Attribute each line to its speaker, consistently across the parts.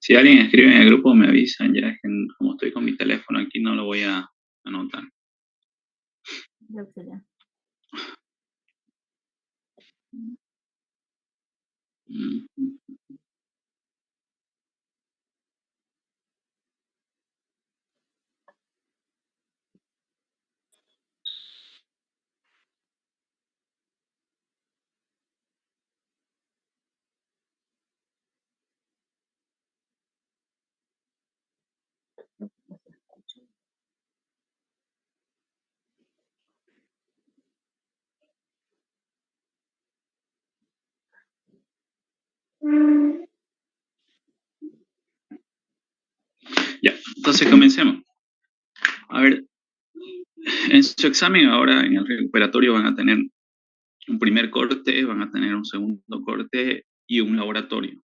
Speaker 1: Si alguien escribe en el grupo me avisan, ya es que como estoy con mi teléfono aquí no lo voy a anotar.
Speaker 2: Ya sería.
Speaker 1: Mm, Ya, entonces comencemos. A ver, en su examen ahora en el recuperatorio van a tener un primer corte, van a tener un segundo corte y un laboratorio.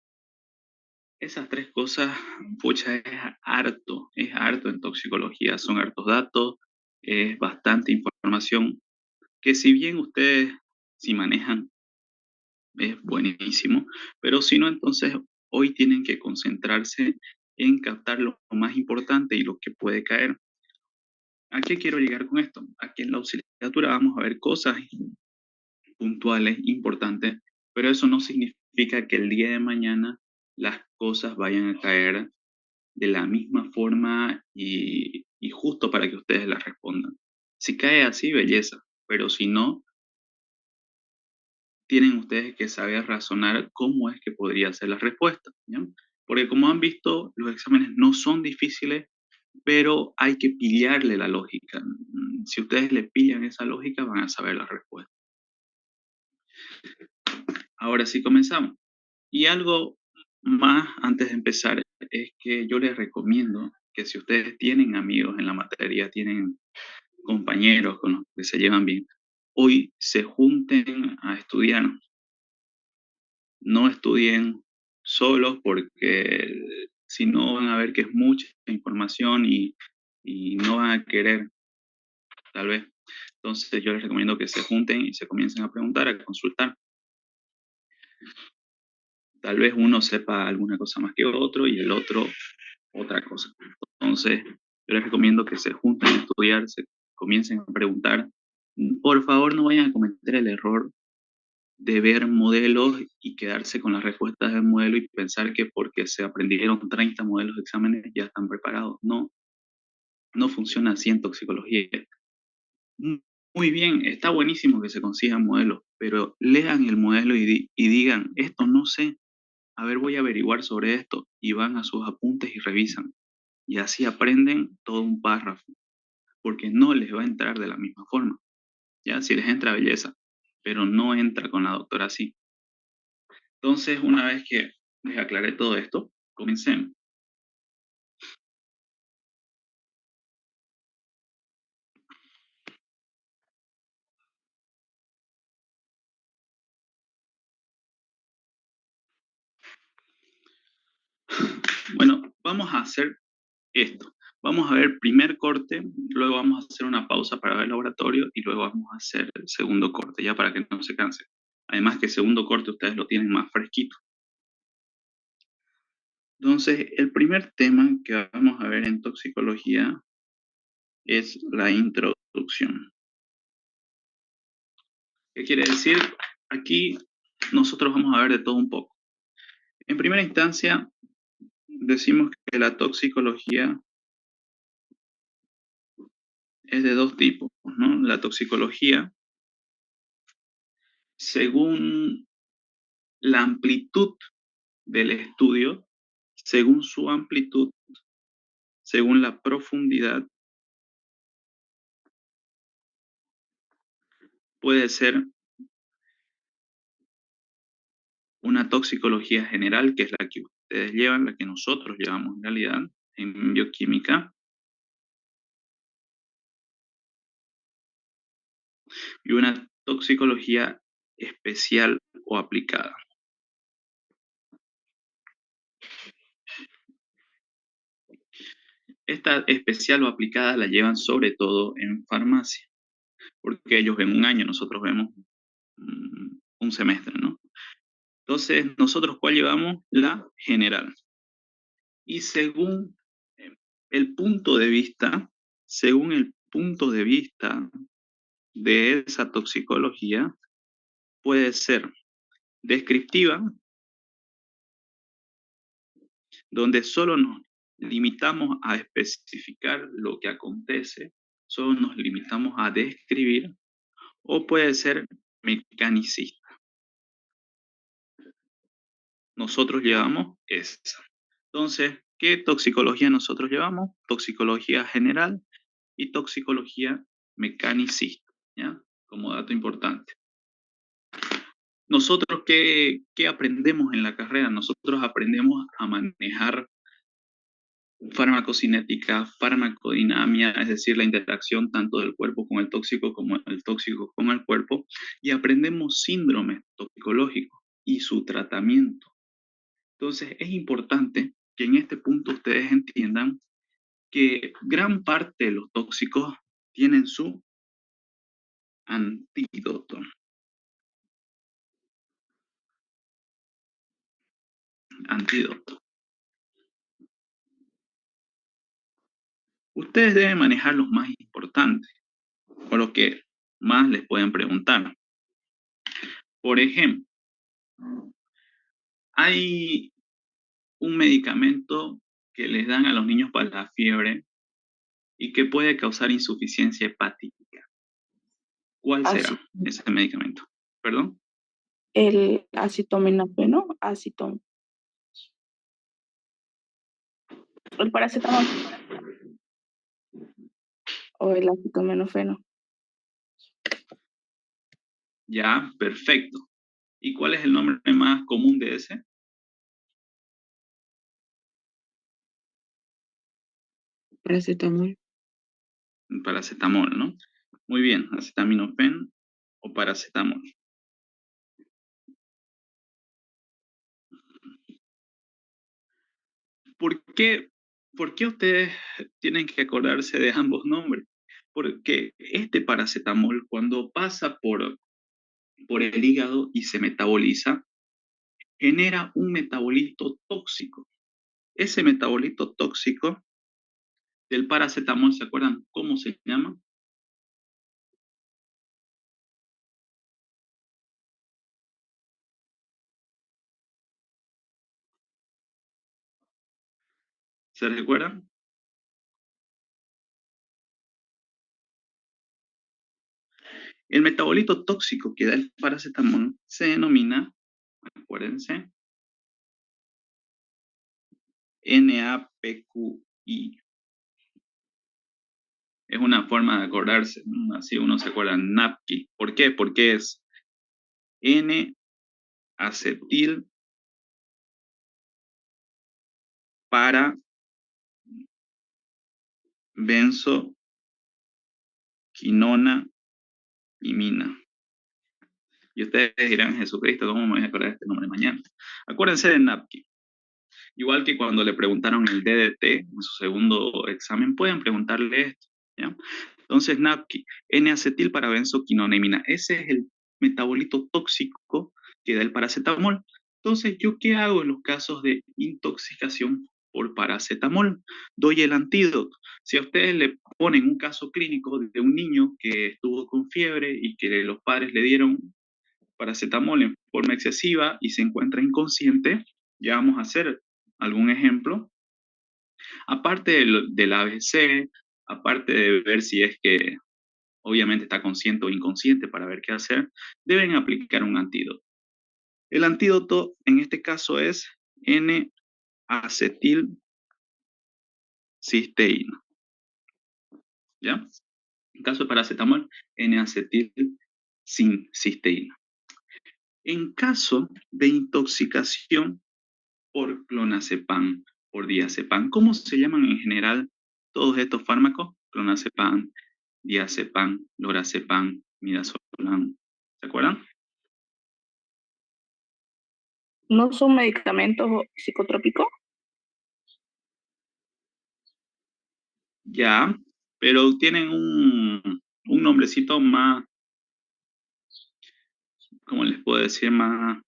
Speaker 1: Esas tres cosas, pucha, es harto en toxicología, son hartos datos, es bastante información, que si bien ustedes si manejan es buenísimo, pero si no, entonces hoy tienen que concentrarse en captar lo más importante y lo que puede caer. ¿A qué quiero llegar con esto? Aquí en la auxiliatura vamos a ver cosas puntuales, importantes, pero eso no significa que el día de mañana las cosas vayan a caer de la misma forma y justo para que ustedes las respondan. Si cae así, belleza, pero si no, tienen ustedes que saber razonar cómo es que podría ser la respuesta, ¿ya? Porque como han visto, los exámenes no son difíciles, pero hay que pillarle la lógica. Si ustedes le pillan esa lógica, van a saber la respuesta. Ahora sí comenzamos. Y algo más antes de empezar es que yo les recomiendo que si ustedes tienen amigos en la materia, tienen compañeros con los que se llevan bien, hoy se junten a estudiar. No estudien solos porque si no van a ver que es mucha información y no van a querer, tal vez. Entonces yo les recomiendo que se junten y se comiencen a preguntar, a consultar. Tal vez uno sepa alguna cosa más que otro y el otro otra cosa. Entonces yo les recomiendo que se junten a estudiar, se comiencen a preguntar. Por favor, no vayan a cometer el error de ver modelos y quedarse con las respuestas del modelo y pensar que porque se aprendieron 30 modelos de exámenes ya están preparados. No, no funciona así en toxicología. Mm, Muy bien, está buenísimo que se consigan modelos, pero lean el modelo y digan, esto no sé, a ver, voy a averiguar sobre esto y van a sus apuntes y revisan. Y así aprenden todo un párrafo, porque no les va a entrar de la misma forma. Ya, si les entra belleza, pero no entra con la doctora así. Entonces, una vez que les aclaré todo esto, comencemos. Bueno, vamos a hacer esto. Vamos a ver primer corte, luego vamos a hacer una pausa para ver el laboratorio y luego vamos a hacer el segundo corte, ya para que no se canse. Además que el segundo corte ustedes lo tienen más fresquito. Entonces, el primer tema que vamos a ver en toxicología es la introducción. ¿Qué quiere decir? Aquí nosotros vamos a ver de todo un poco. En primera instancia, decimos que la toxicología es de dos tipos, ¿no? La toxicología, según la amplitud del estudio, según su amplitud, según la profundidad, puede ser una toxicología general, que es la que ustedes llevan, la que nosotros llevamos en realidad en bioquímica, y una toxicología especial o aplicada. Esta especial o aplicada la llevan sobre todo en farmacia, porque ellos ven un año, nosotros vemos un semestre, ¿no? Entonces, nosotros, ¿cuál llevamos? La general. y eh, el punto de vista, según el punto de vista de esa toxicología, puede ser descriptiva, donde solo nos limitamos a especificar lo que acontece, solo nos limitamos a describir, o puede ser mecanicista. Nosotros llevamos esa. Entonces, ¿qué toxicología nosotros llevamos? Toxicología general y toxicología mecanicista, ¿ya? Como dato importante. Nosotros, ¿qué aprendemos en la carrera? Nosotros aprendemos a manejar farmacocinética, farmacodinamia, es decir, la interacción tanto del cuerpo con el tóxico como el tóxico con el cuerpo, y aprendemos síndromes toxicológicos y su tratamiento. Entonces, es importante que en este punto ustedes entiendan que gran parte de los tóxicos tienen su antídoto. Antídoto. Ustedes deben manejar los más importantes o los que más les pueden preguntar. Por ejemplo, hay un medicamento que les dan a los niños para la fiebre y que puede causar insuficiencia hepática. ¿Cuál
Speaker 3: Así,
Speaker 1: será ese medicamento? ¿Perdón?
Speaker 3: el acetaminofeno, el paracetamol o el acetaminofeno.
Speaker 1: Ya, perfecto. ¿Y cuál es el nombre más común de ese?
Speaker 3: Paracetamol.
Speaker 1: Paracetamol, ¿no? Muy bien, acetaminofén o paracetamol. ¿Por qué, por qué ustedes tienen que acordarse de ambos nombres? Porque este paracetamol, cuando pasa por el hígado y se metaboliza, genera un metabolito tóxico. Ese metabolito tóxico del paracetamol, ¿se acuerdan cómo se llama? ¿Se recuerdan? El metabolito tóxico que da el paracetamol se denomina, acuérdense, NAPQI. Es una forma de acordarse, ¿no? Así uno se acuerda, NAPQI. ¿Por qué? Porque es N-acetil para benzoquinona imina. Y ustedes dirán, Jesucristo, ¿cómo me voy a acordar de este nombre mañana? Acuérdense de NAPQI. Igual que cuando le preguntaron el DDT en su segundo examen, pueden preguntarle esto, ¿ya? Entonces, NAPQI, N-acetil para benzoquinonamina, ese es el metabolito tóxico que da el paracetamol. Entonces, ¿yo qué hago en los casos de intoxicación por paracetamol? Doy el antídoto. Si a ustedes le ponen un caso clínico de un niño que estuvo con fiebre y que los padres le dieron paracetamol en forma excesiva y se encuentra inconsciente, ya vamos a hacer algún ejemplo. Aparte del ABC, aparte de ver si es que obviamente está consciente o inconsciente para ver qué hacer, deben aplicar un antídoto. El antídoto en este caso es N-acetilcisteína, ¿ya? En caso de paracetamol, N-acetilcisteína. En caso de intoxicación por clonazepam, por diazepam. ¿Cómo se llaman en general todos estos fármacos? Clonazepam, diazepam, lorazepam, midazolam. ¿Se acuerdan?
Speaker 3: ¿No son medicamentos psicotrópicos?
Speaker 1: Ya, pero tienen un nombrecito más, ¿cómo les puedo decir? Más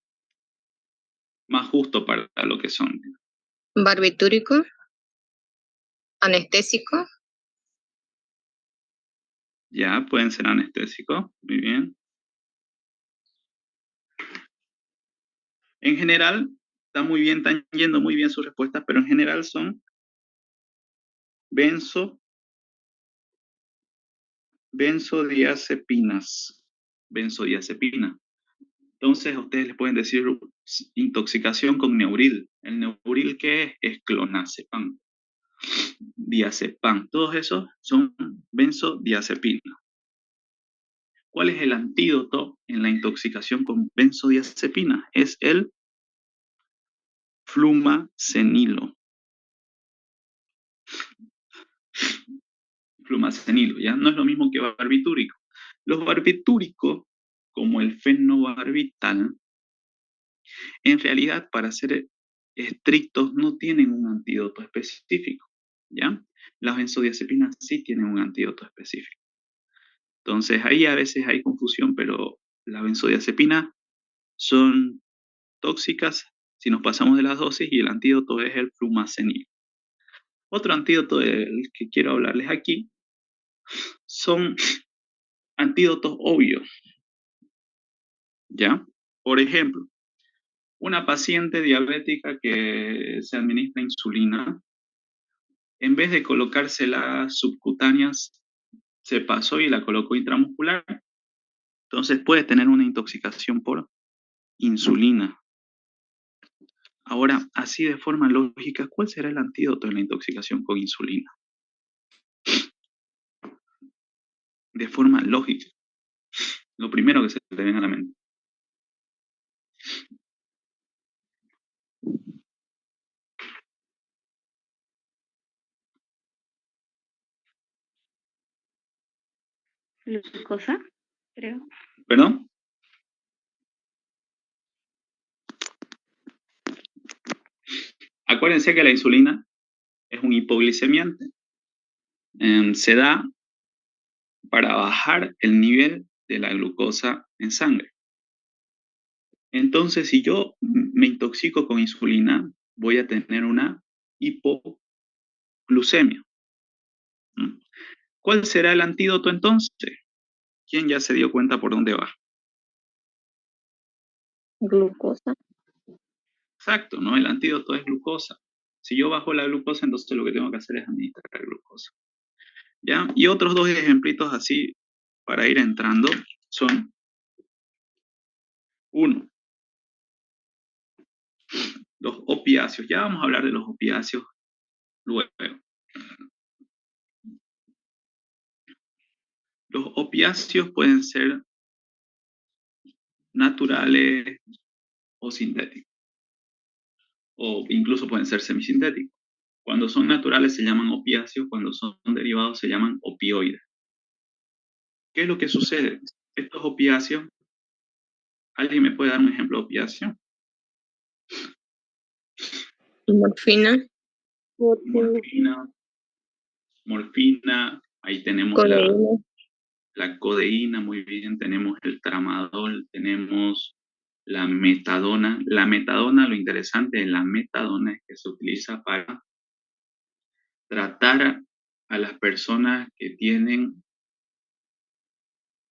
Speaker 1: justo para lo que son.
Speaker 4: Barbitúrico, anestésico,
Speaker 1: Ya, pueden ser anestésicos, muy bien. En general, están yendo muy bien sus respuestas, pero en general son benzodiazepinas. Benzodiazepina. Entonces, ustedes les pueden decir intoxicación con Neuril. ¿El Neuril qué es? Es clonazepam, diazepam. Todos esos son benzodiazepinas. ¿Cuál es el antídoto en la intoxicación con benzodiazepina? Es el flumacenilo. Flumacenilo, ¿ya? No es lo mismo que barbitúrico. Los barbitúricos, como el fenobarbital, en realidad, para ser estrictos, no tienen un antídoto específico, ¿ya? Las benzodiazepinas sí tienen un antídoto específico. Entonces, ahí a veces hay confusión, pero las benzodiazepinas son tóxicas si nos pasamos de las dosis y el antídoto es el flumacenil. Otro antídoto del que quiero hablarles aquí son antídotos obvios, ¿ya? Por ejemplo, una paciente diabética que se administra insulina, en vez de colocársela subcutáneas, se pasó y la colocó intramuscular. Entonces puede tener una intoxicación por insulina. Ahora, así de forma lógica, ¿cuál será el antídoto de la intoxicación con insulina? De forma lógica. Lo primero que se te venga a la mente.
Speaker 3: Glucosa, creo.
Speaker 1: ¿Perdón? Acuérdense que la insulina es un hipoglicemiante. Se da para bajar el nivel de la glucosa en sangre. Entonces, si yo me intoxico con insulina, voy a tener una hipoglucemia. ¿Mm? ¿Cuál será el antídoto entonces? ¿Quién ya se dio cuenta por dónde va?
Speaker 2: Glucosa.
Speaker 1: Exacto, ¿no? El antídoto es glucosa. Si yo bajo la glucosa, entonces lo que tengo que hacer es administrar glucosa. ¿Ya? Y otros dos ejemplitos así para ir entrando son, uno, los opiáceos. Ya vamos a hablar de los opiáceos luego. Los opiáceos pueden ser naturales o sintéticos, o incluso pueden ser semisintéticos. Cuando son naturales se llaman opiáceos, cuando son derivados se llaman opioides. ¿Qué es lo que sucede? Estos opiáceos, ¿alguien me puede dar un ejemplo de opiáceo?
Speaker 4: morfina,
Speaker 1: Morfina, ahí tenemos
Speaker 4: codeína,
Speaker 1: la codeína, muy bien, tenemos el tramadol, tenemos la metadona. La metadona, lo interesante de la metadona es que se utiliza para tratar a las personas que tienen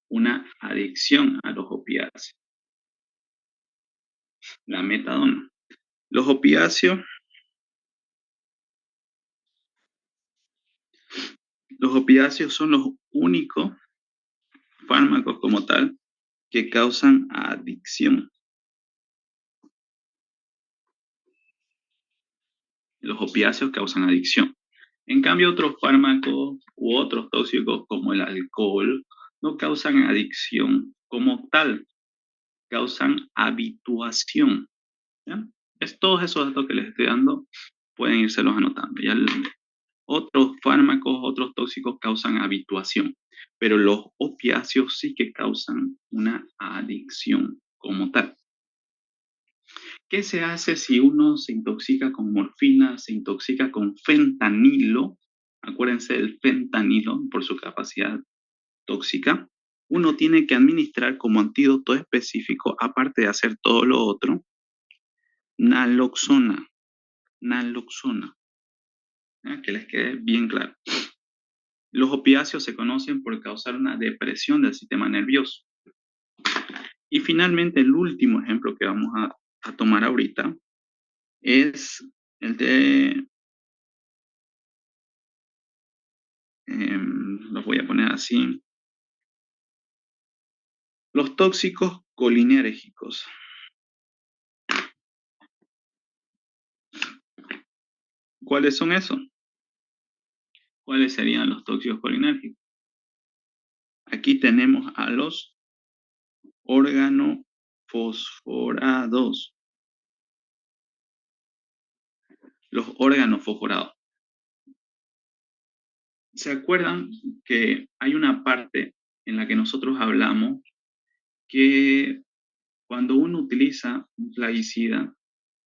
Speaker 1: una adicción a los opiáceos. La metadona. Los opiáceos son los únicos fármacos como tal que causan adicción. Los opiáceos causan adicción. En cambio, otros fármacos u otros tóxicos como el alcohol no causan adicción como tal, causan habituación. ¿Ya? Todos esos datos que les estoy dando pueden irselos anotando. ¿Ya? Otros fármacos, otros tóxicos causan habituación, pero los opiáceos sí que causan una adicción como tal. ¿Qué se hace si uno se intoxica con morfina, se intoxica con fentanilo? Acuérdense del fentanilo por su capacidad tóxica. Uno tiene que administrar como antídoto específico, aparte de hacer todo lo otro, naloxona. naloxona. Que les quede bien claro. Los opiáceos se conocen por causar una depresión del sistema nervioso. Y finalmente, el último ejemplo que vamos a tomar ahorita es el de, los voy a poner así, los tóxicos colinérgicos. ¿Cuáles son esos? ¿Cuáles serían los tóxicos colinérgicos? Aquí tenemos a los organofosforados. Los organofosforados. ¿Se acuerdan que hay una parte en la que nosotros hablamos que cuando uno utiliza un plaguicida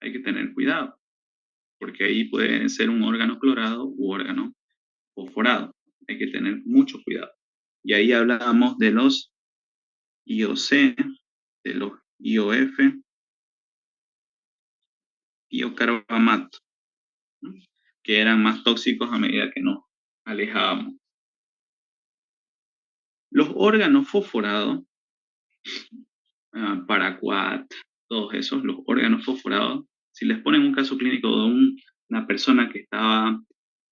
Speaker 1: hay que tener cuidado? Porque ahí puede ser un órgano clorado u órgano fosforado. Hay que tener mucho cuidado. Y ahí hablamos de los IOC, de los IOF, tiocarbamato, ¿no? Que eran más tóxicos a medida que nos alejábamos. Los órganos fosforados, paraquat, todos esos, los órganos fosforados, si les ponen un caso clínico de una persona que estaba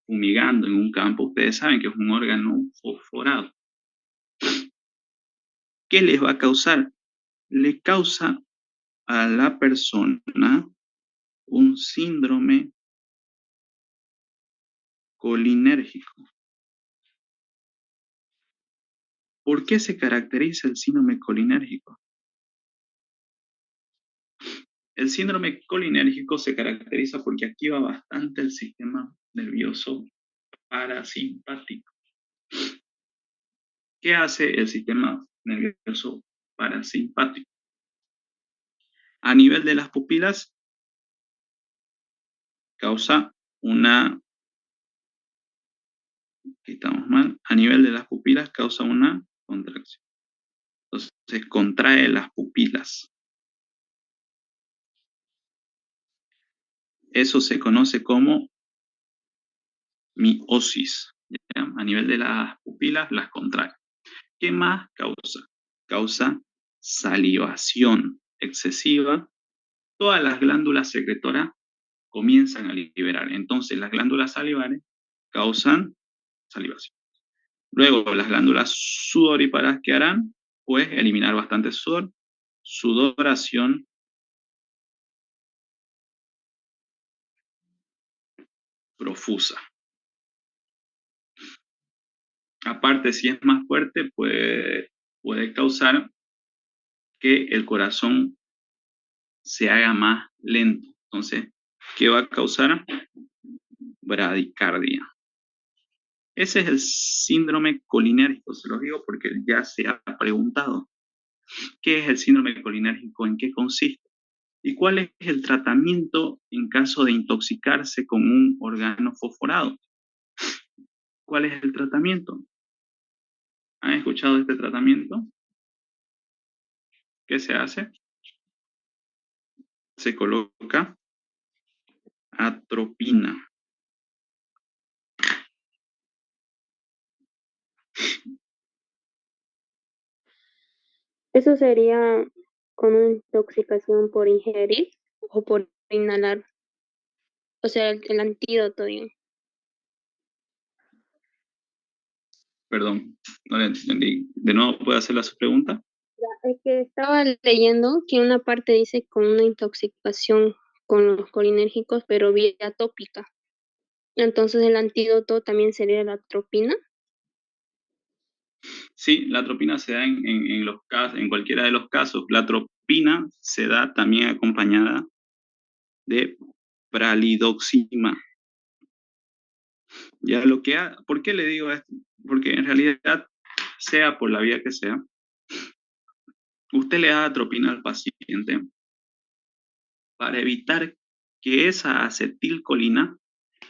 Speaker 1: fumigando en un campo, ustedes saben que es un órgano fosforado. ¿Qué les va a causar? Le causa a la persona un síndrome colinérgico. ¿Por qué se caracteriza el síndrome colinérgico? El síndrome colinérgico se caracteriza porque activa bastante el sistema nervioso parasimpático. ¿Qué hace el sistema nervioso parasimpático? A nivel de las pupilas, causa una, aquí estamos mal, a nivel de las pupilas causa una contracción. Entonces contrae las pupilas. Eso se conoce como miosis. ¿Ya? A nivel de las pupilas las contrae. ¿Qué más causa? Causa salivación excesiva. Todas las glándulas secretoras comienzan a liberar. Entonces las glándulas salivares causan salivación. Luego las glándulas sudoríparas que harán, pues eliminar bastante sudor, sudoración, profusa. Aparte, si es más fuerte, puede causar que el corazón se haga más lento. Entonces, ¿qué va a causar? Bradicardia. Ese es el síndrome colinérgico, se los digo porque ya se ha preguntado. ¿Qué es el síndrome colinérgico? ¿En qué consiste? ¿Y cuál es el tratamiento en caso de intoxicarse con un órgano fosforado? ¿Cuál es el tratamiento? ¿Han escuchado de este tratamiento? ¿Qué se hace? Se coloca atropina.
Speaker 4: ¿Eso sería con una intoxicación por ingerir o por inhalar? O sea, el antídoto, digo.
Speaker 1: Perdón, no le entendí. ¿De nuevo puede hacer su pregunta?
Speaker 4: Es que estaba leyendo que una parte dice con una intoxicación con los colinérgicos, pero vía tópica. Entonces el antídoto también sería la atropina.
Speaker 1: Sí, la atropina se da en los casos, en cualquiera de los casos. La atropina se da también acompañada de pralidoxima. Ya ¿por qué le digo esto? Porque en realidad, sea por la vía que sea, usted le da atropina al paciente para evitar que esa acetilcolina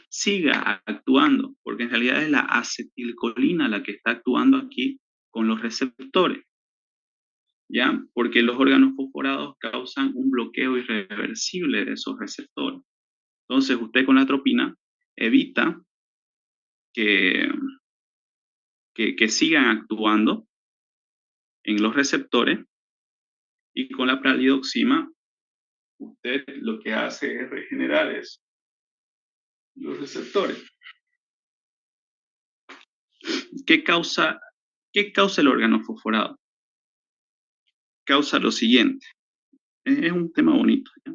Speaker 1: siga actuando, porque en realidad es la acetilcolina la que está actuando aquí con los receptores, ¿ya? Porque los órganos fosforados causan un bloqueo irreversible de esos receptores. Entonces, usted con la atropina evita que, que sigan actuando en los receptores, y con la pralidoxima usted lo que hace es regenerar los receptores. ¿Qué causa el órgano fosforado? Causa lo siguiente. Es un tema bonito, ¿ya?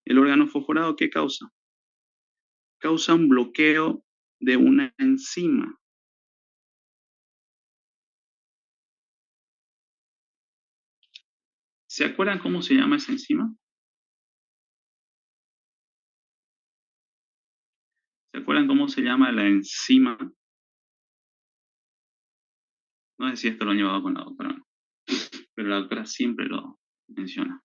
Speaker 1: El órgano fosforado, ¿qué causa? Causa un bloqueo de una enzima. ¿Se acuerdan cómo se llama esa enzima? ¿Se acuerdan cómo se llama la enzima? No sé si esto lo han llevado con la doctora, no, pero la doctora siempre lo menciona.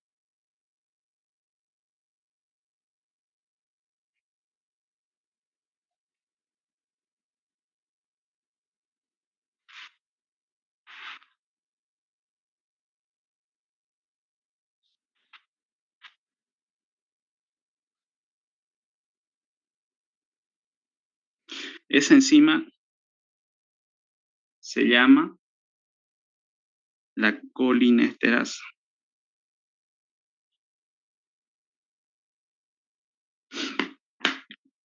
Speaker 1: Esa enzima se llama la colinesterasa.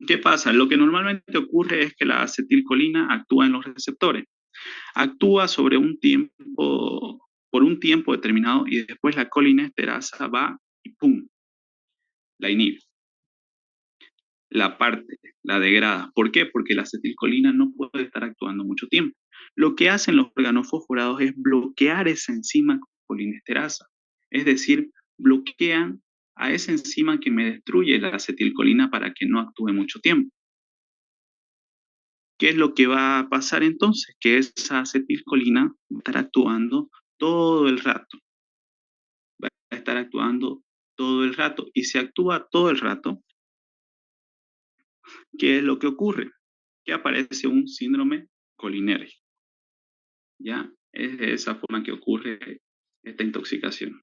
Speaker 1: ¿Qué pasa? Lo que normalmente ocurre es que la acetilcolina actúa en los receptores. Actúa sobre un tiempo, por un tiempo determinado, y después la colinesterasa va y ¡pum!, la inhibe, la parte, la degrada. ¿Por qué? Porque la acetilcolina no puede estar actuando mucho tiempo. Lo que hacen los organofosforados es bloquear esa enzima colinesterasa. Es decir, bloquean a esa enzima que me destruye la acetilcolina para que no actúe mucho tiempo. ¿Qué es lo que va a pasar entonces? Que esa acetilcolina va a estar actuando todo el rato. Va a estar actuando todo el rato. Y si actúa todo el rato, ¿qué es lo que ocurre? Que aparece un síndrome colinérgico. ¿Ya? Es de esa forma que ocurre esta intoxicación.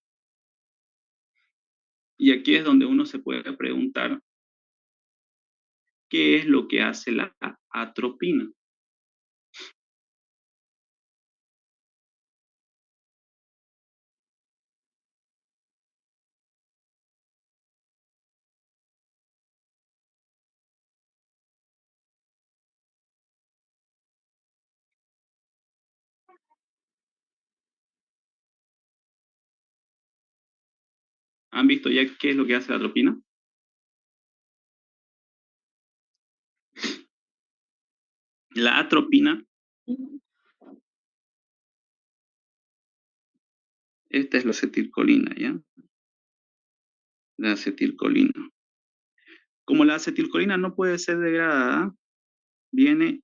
Speaker 1: Y aquí es donde uno se puede preguntar, ¿qué es lo que hace la atropina? ¿Han visto ya qué es lo que hace la atropina? La atropina, esta es la acetilcolina, ¿ya? La acetilcolina. Como la acetilcolina no puede ser degradada, viene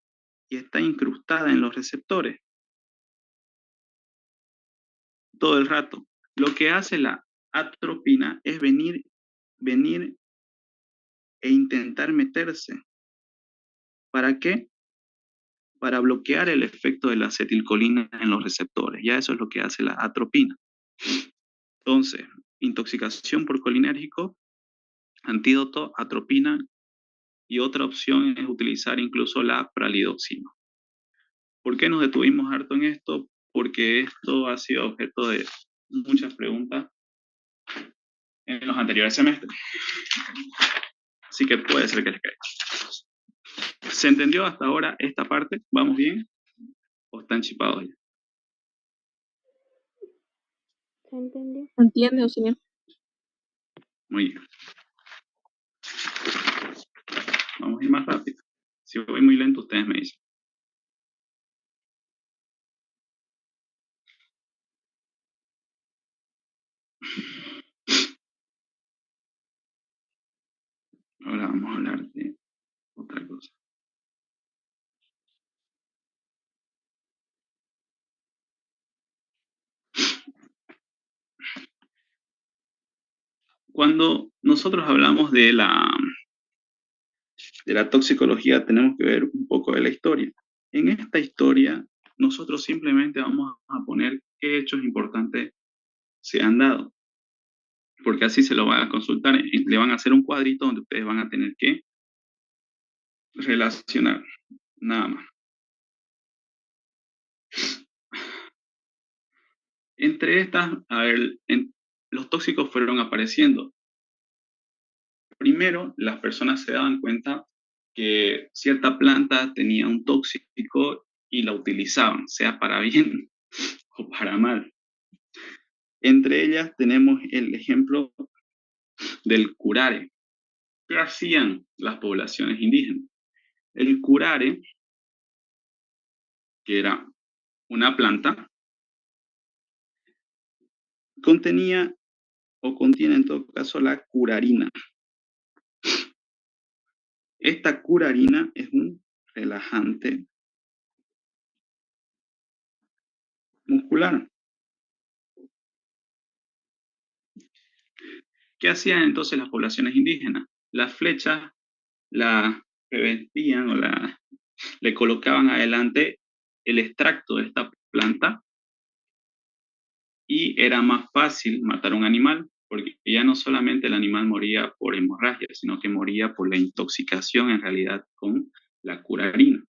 Speaker 1: y está incrustada en los receptores todo el rato. Lo que hace la atropina es venir e intentar meterse. ¿Para qué? Para bloquear el efecto de la acetilcolina en los receptores. Ya eso es lo que hace la atropina. Entonces, intoxicación por colinérgico, antídoto, atropina, y otra opción es utilizar incluso la pralidoxima. ¿Por qué nos detuvimos harto en esto? Porque esto ha sido objeto de muchas preguntas en los anteriores semestres. Así que puede ser que les caiga. ¿Se entendió hasta ahora esta parte? ¿Vamos bien? ¿O están chipados ya?
Speaker 4: ¿Se entendió?
Speaker 3: ¿Entiende, señor?
Speaker 1: Muy bien. Vamos a ir más rápido. Si voy muy lento, ustedes me dicen. Ahora vamos a hablar de otra cosa. Cuando nosotros hablamos de la toxicología, tenemos que ver un poco de la historia. En esta historia, nosotros simplemente vamos a poner qué hechos importantes se han dado. porque así se lo van a consultar, le van a hacer un cuadrito donde ustedes van a tener que relacionar, nada más. Entre estas, a ver, los tóxicos fueron apareciendo. Primero, las personas se daban cuenta que cierta planta tenía un tóxico y la utilizaban, sea para bien o para mal. Entre ellas tenemos el ejemplo del curare. ¿Qué hacían las poblaciones indígenas? El curare, que era una planta, contenía o contiene en todo caso la curarina. Esta curarina es un relajante muscular. ¿Qué hacían entonces las poblaciones indígenas? Las flechas las revestían o le colocaban adelante el extracto de esta planta y era más fácil matar a un animal, porque ya no solamente el animal moría por hemorragia, sino que moría por la intoxicación en realidad con la curarina.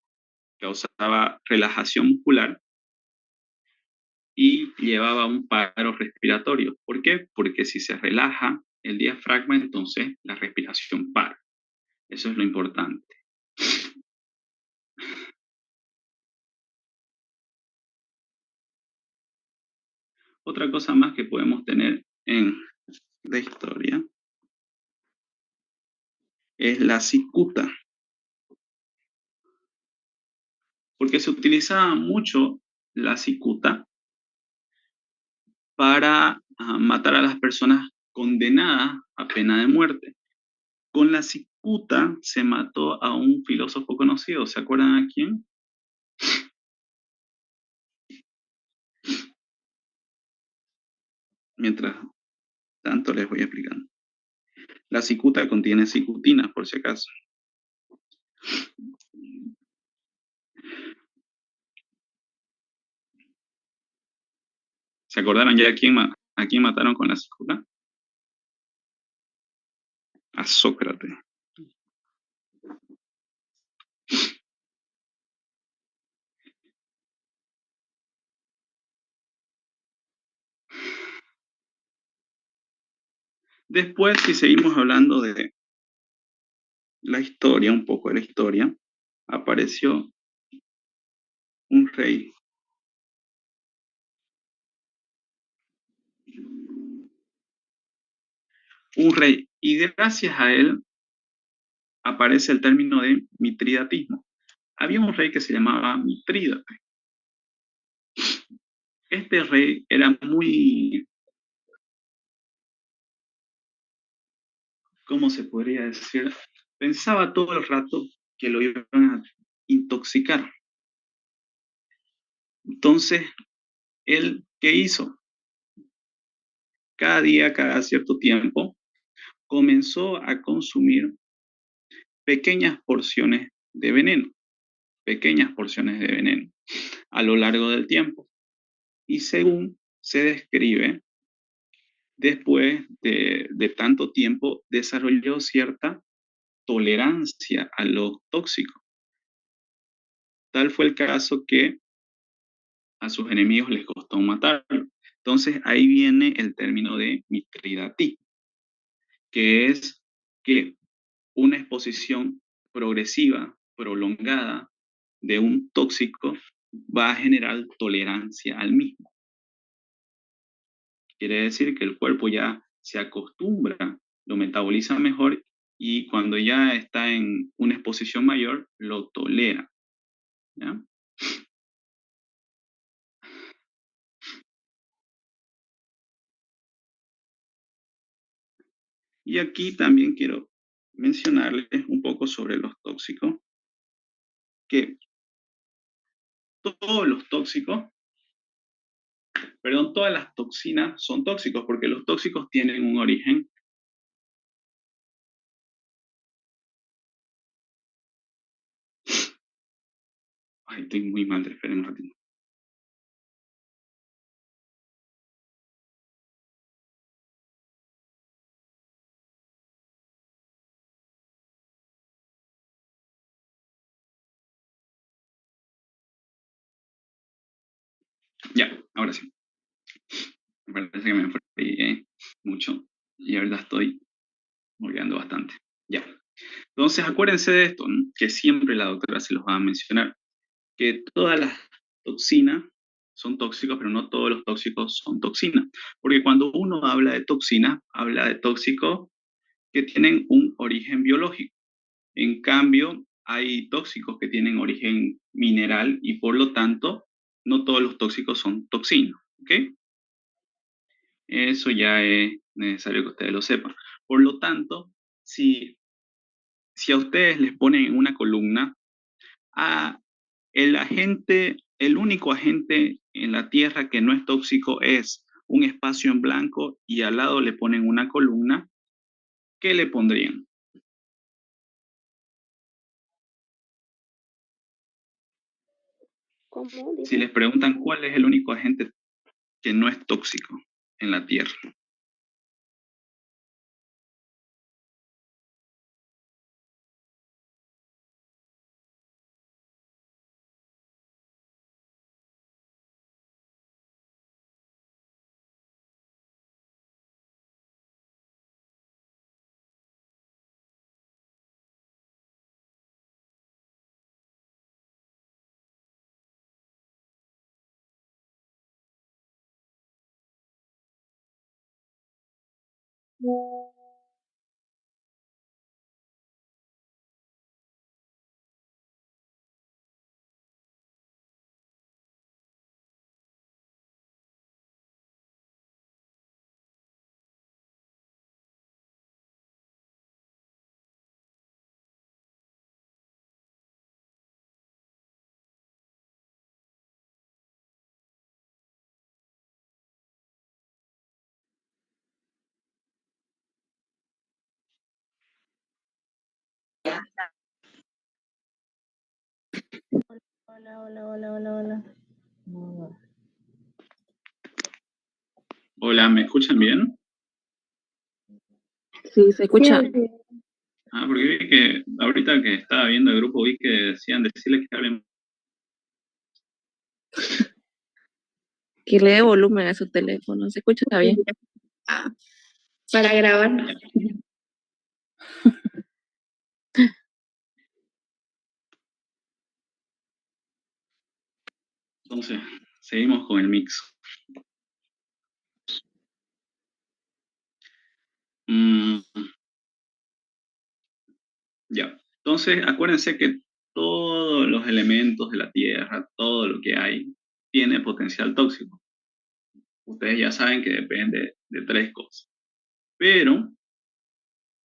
Speaker 1: Causaba relajación muscular y llevaba un paro respiratorio. ¿Por qué? Porque si se relaja el diafragma, entonces la respiración para. Eso es lo importante. Otra cosa más que podemos tener en la historia es la cicuta, porque se utilizaba mucho la cicuta para matar a las personas condenadas a pena de muerte. Con la cicuta se mató a un filósofo conocido, ¿se acuerdan a quién? Mientras tanto les voy explicando. La cicuta contiene cicutina, por si acaso. ¿Se acordaron ya a quién mataron con la cicuta? A Sócrates. Después, si seguimos hablando de la historia, un poco de la historia, apareció un rey. Un rey. Y gracias a él aparece el término de mitridatismo. Había un rey que se llamaba Mitrídates. Este rey era muy, ¿cómo se podría decir? Pensaba todo el rato que lo iban a intoxicar. Entonces, ¿él qué hizo? Cada día, cada cierto tiempo, comenzó a consumir pequeñas porciones de veneno, pequeñas porciones de veneno a lo largo del tiempo. Y según se describe, después de tanto tiempo, desarrolló cierta tolerancia a los tóxicos. Tal fue el caso que a sus enemigos les costó matarlo. Entonces ahí viene el término de mitridatismo, que es que una exposición progresiva, prolongada de un tóxico va a generar tolerancia al mismo. Quiere decir que el cuerpo ya se acostumbra, lo metaboliza mejor y cuando ya está en una exposición mayor, lo tolera. ¿Ya? Y aquí también quiero mencionarles un poco sobre los tóxicos, que todos los tóxicos, perdón, todas las toxinas son tóxicos porque los tóxicos tienen un origen. Ay, estoy muy mal, esperen un ratito. Ya, ahora sí. Me parece que me enfrié mucho y ahorita estoy volviendo bastante. Ya. Entonces, acuérdense de esto, ¿no? Que siempre la doctora se los va a mencionar, que todas las toxinas son tóxicos, pero no todos los tóxicos son toxinas. Porque cuando uno habla de toxina, habla de tóxicos que tienen un origen biológico. En cambio, hay tóxicos que tienen origen mineral y por lo tanto, no todos los tóxicos son toxinas. ¿Ok? Eso ya es necesario que ustedes lo sepan. Por lo tanto, si a ustedes les ponen en una columna a el único agente en la Tierra que no es tóxico es un espacio en blanco y al lado le ponen una columna, ¿qué le pondrían?
Speaker 4: ¿Cómo?
Speaker 1: Si
Speaker 4: Dime.
Speaker 1: les preguntan cuál es el único agente que no es tóxico en la Tierra.
Speaker 2: Hola, hola, hola, hola, hola. No,
Speaker 1: Hola, ¿me escuchan bien?
Speaker 3: Sí, se
Speaker 4: Sí,
Speaker 3: escucha.
Speaker 1: Ah, porque vi que ahorita que estaba viendo el grupo vi que decían decirles que hablen.
Speaker 3: Que le dé volumen a su teléfono. Se escucha bien.
Speaker 5: Para grabar.
Speaker 1: Entonces, seguimos con el mix. Mm, ya. Entonces, acuérdense que todos los elementos de la Tierra, todo lo que hay, tiene potencial tóxico. Ustedes ya saben que depende de tres cosas. Pero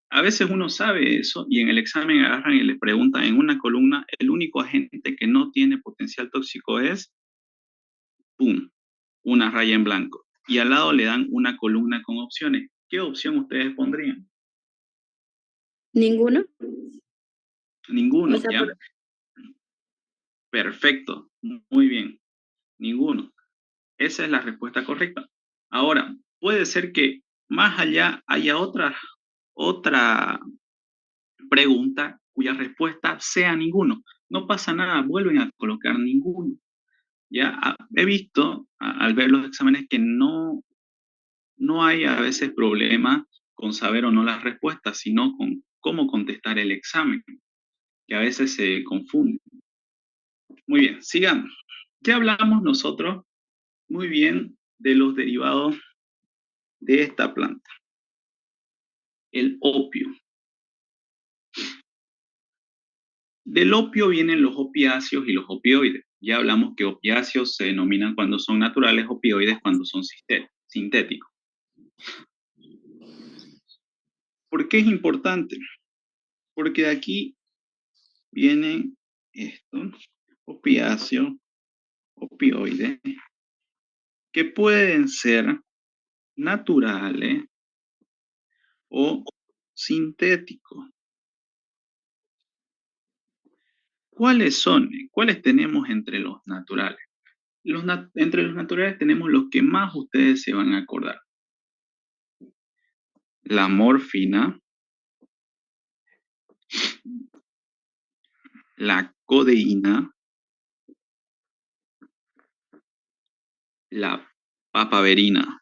Speaker 1: a veces uno sabe eso y en el examen agarran y les preguntan en una columna, el único agente que no tiene potencial tóxico es, ¡pum!, una raya en blanco. Y al lado le dan una columna con opciones. ¿Qué opción ustedes pondrían?
Speaker 5: ¿Ninguno? O
Speaker 1: Ninguno,
Speaker 5: sea,
Speaker 1: ¿ya? Perfecto, muy bien, ninguno. Esa es la respuesta correcta. Ahora, puede ser que más allá haya otra pregunta cuya respuesta sea ninguno. No pasa nada, vuelven a colocar ninguno. Ya he visto al ver los exámenes que no hay a veces problema con saber o no las respuestas, sino con cómo contestar el examen, que a veces se confunde. Muy bien, sigamos. Ya hablamos nosotros muy bien de los derivados de esta planta, el opio. Del opio vienen los opiáceos y los opioides. Ya hablamos que opiáceos se denominan cuando son naturales, opioides cuando son sintéticos. ¿Por qué es importante? Porque de aquí vienen estos opiáceos, opioides, que pueden ser naturales o sintéticos. ¿Cuáles son? ¿Cuáles tenemos entre los naturales? Entre los naturales tenemos los que más ustedes se van a acordar. La morfina, la codeína, La papaverina.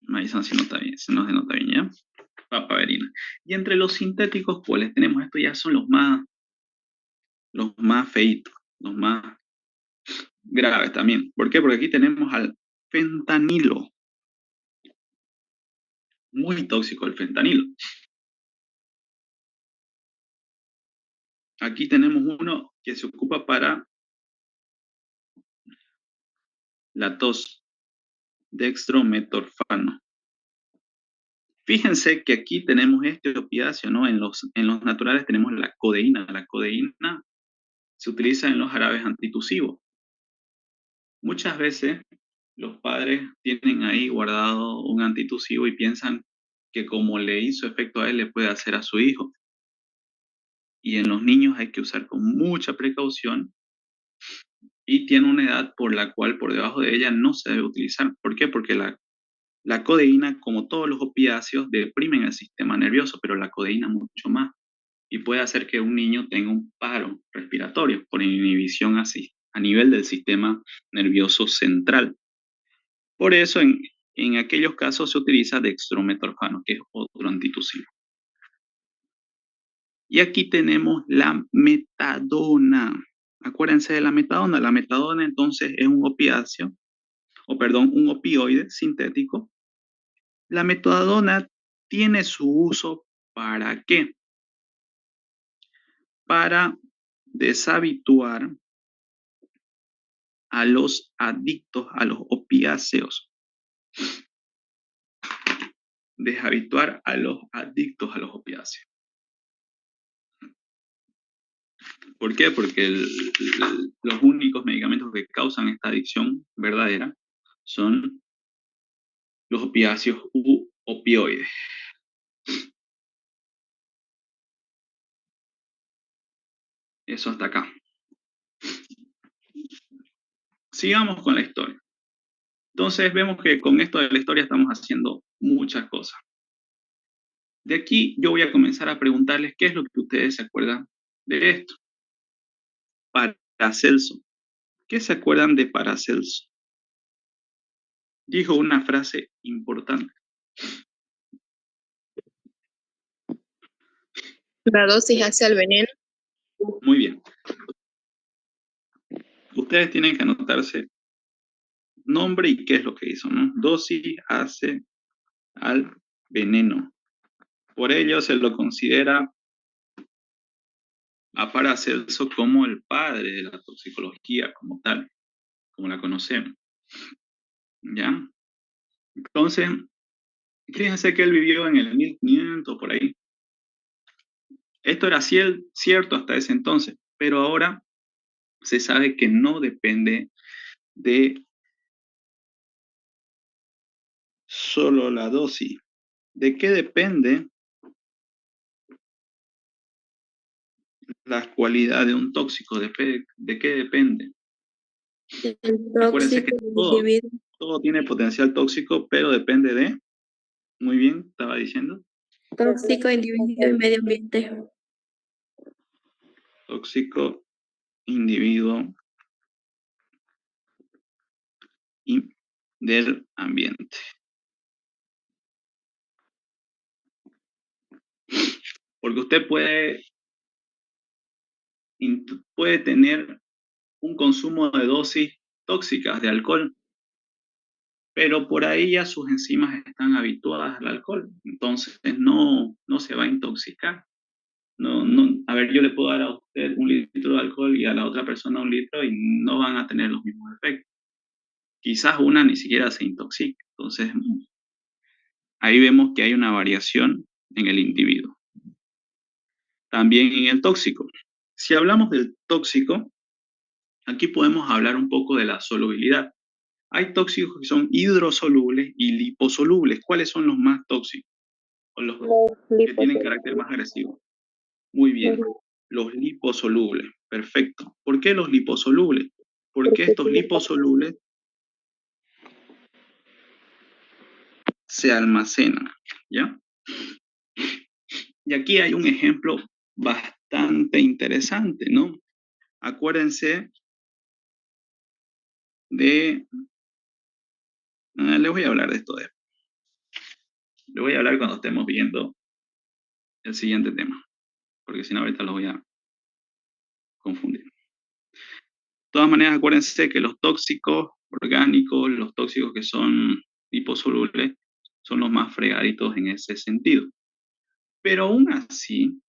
Speaker 1: Me avisan si no está bien, si no se nota bien, ¿ya? Papaverina. Y entre los sintéticos, ¿cuáles tenemos? Estos ya son los más feitos, los más graves también. ¿Por qué? Porque aquí tenemos al fentanilo. Muy tóxico el fentanilo. Aquí tenemos uno que se ocupa para la tos, dextrometorfano. Fíjense que aquí tenemos este opiáceo, ¿no? En los naturales tenemos la codeína. La codeína se utiliza en los jarabes antitusivos. Muchas veces los padres tienen ahí guardado un antitusivo y piensan que como le hizo efecto a él, le puede hacer a su hijo. Y en los niños hay que usar con mucha precaución y tiene una edad por la cual por debajo de ella no se debe utilizar. ¿Por qué? Porque la codeína, como todos los opiáceos, deprimen el sistema nervioso, pero la codeína mucho más. Y puede hacer que un niño tenga un paro respiratorio por inhibición así, a nivel del sistema nervioso central. Por eso en aquellos casos se utiliza dextrometorfano, que es otro antitusivo. Y aquí tenemos la metadona. Acuérdense de la metadona. La metadona entonces es un opiáceo, un opioide sintético. La metadona tiene su uso ¿para qué? Para deshabituar a los adictos a los opiáceos. Deshabituar a los adictos a los opiáceos. ¿Por qué? Porque los únicos medicamentos que causan esta adicción verdadera son los opiáceos u opioides. Eso hasta acá. Sigamos con la historia. Entonces vemos que con esto de la historia estamos haciendo muchas cosas. De aquí yo voy a comenzar a preguntarles qué es lo que ustedes se acuerdan de esto. Paracelso. ¿Qué se acuerdan de Paracelso? Dijo una frase importante.
Speaker 5: La dosis hace al veneno.
Speaker 1: Muy bien. Ustedes tienen que anotarse nombre y qué es lo que hizo, ¿no? Dosis hace al veneno. Por ello se lo considera a Paracelso como el padre de la toxicología como tal, como la conocemos. ¿Ya? Entonces, fíjense que él vivió en el 1500 por ahí. Esto era cierto hasta ese entonces, pero ahora se sabe que no depende de solo la dosis. ¿De qué depende la cualidad de un tóxico? ¿De qué depende?
Speaker 5: El
Speaker 1: Acuérdense que
Speaker 5: tóxico del individuo.
Speaker 1: todo tiene potencial tóxico, pero depende de, muy bien, estaba diciendo,
Speaker 5: Tóxico, individuo y medio ambiente.
Speaker 1: tóxico, individuo y del ambiente. Porque usted puede tener un consumo de dosis tóxicas de alcohol, pero por ahí ya sus enzimas están habituadas al alcohol, entonces no se va a intoxicar. A ver, yo le puedo dar a usted 1 litro de alcohol y a la otra persona 1 litro y no van a tener los mismos efectos. Quizás una ni siquiera se intoxique. Entonces, ahí vemos que hay una variación en el individuo. También en el tóxico. Si hablamos del tóxico, aquí podemos hablar un poco de la solubilidad. Hay tóxicos que son hidrosolubles y liposolubles. ¿Cuáles son los más tóxicos? O los que tienen carácter más agresivo. Muy bien. Los liposolubles. Perfecto. ¿Por qué los liposolubles? Porque estos liposolubles se almacenan. ¿Ya? Y aquí hay un ejemplo bastante interesante, ¿no? acuérdense de... les voy a hablar de esto después. Les voy a hablar cuando estemos viendo el siguiente tema, porque si no ahorita los voy a confundir. De todas maneras, acuérdense que los tóxicos orgánicos, los tóxicos que son liposolubles, son los más fregaditos en ese sentido. Pero aún así,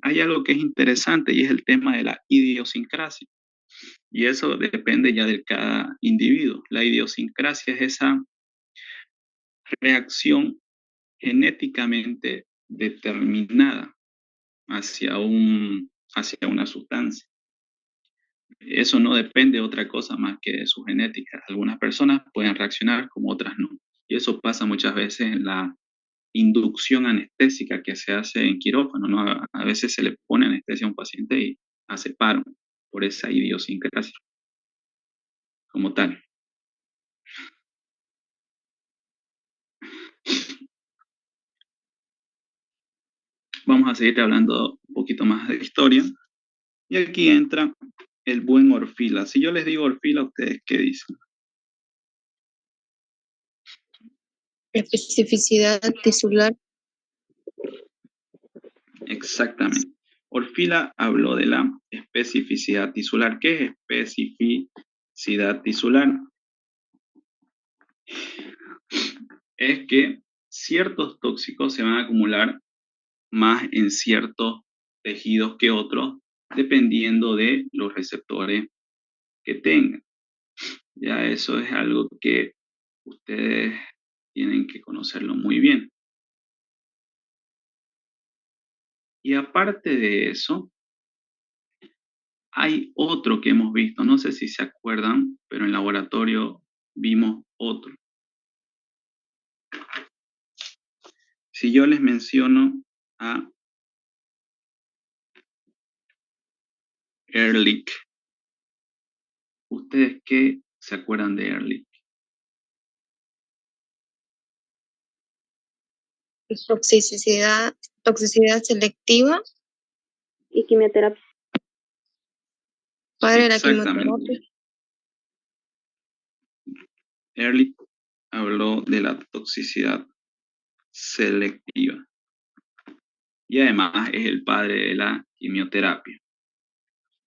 Speaker 1: hay algo que es interesante y es el tema de la idiosincrasia. Y eso depende ya de cada individuo. La idiosincrasia es esa reacción genéticamente determinada hacia una sustancia. Eso no depende de otra cosa más que de su genética. Algunas personas pueden reaccionar como otras no. Y eso pasa muchas veces en la inducción anestésica que se hace en quirófano, ¿no? A veces se le pone anestesia a un paciente y hace paro por esa idiosincrasia como tal. Vamos a seguir hablando un poquito más de historia. Y aquí entra el buen Orfila. Si yo les digo Orfila, ¿ustedes qué dicen?
Speaker 5: Especificidad tisular.
Speaker 1: Exactamente. Orfila habló de la especificidad tisular. ¿Qué es especificidad tisular? Es que ciertos tóxicos se van a acumular más en ciertos tejidos que otros, dependiendo de los receptores que tengan. Ya eso es algo que ustedes tienen que conocerlo muy bien. Y aparte de eso, hay otro que hemos visto, no sé si se acuerdan, pero en laboratorio vimos otro. Si yo les menciono a Ehrlich, ¿ustedes qué se acuerdan de Ehrlich?
Speaker 5: Toxicidad selectiva
Speaker 4: Y quimioterapia.
Speaker 5: para la
Speaker 1: Exactamente.
Speaker 5: quimioterapia.
Speaker 1: Ehrlich habló de la toxicidad selectiva. Y además es el padre de la quimioterapia.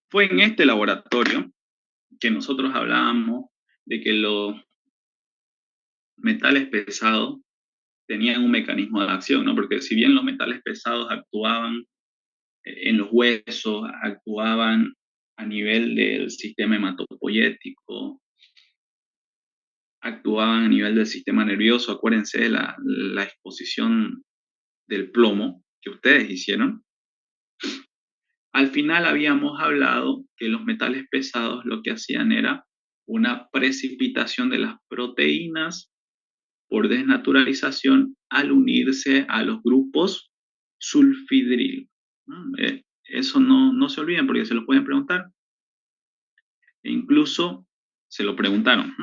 Speaker 1: Fue en este laboratorio que nosotros hablábamos de que los metales pesados tenían un mecanismo de acción, ¿no? Porque si bien los metales pesados actuaban en los huesos, actuaban a nivel del sistema hematopoyético, actuaban a nivel del sistema nervioso, acuérdense de la exposición del plomo que ustedes hicieron. Al final habíamos hablado que los metales pesados lo que hacían era una precipitación de las proteínas por desnaturalización al unirse a los grupos sulfidril. Eso no se olviden porque se lo pueden preguntar. E incluso se lo preguntaron.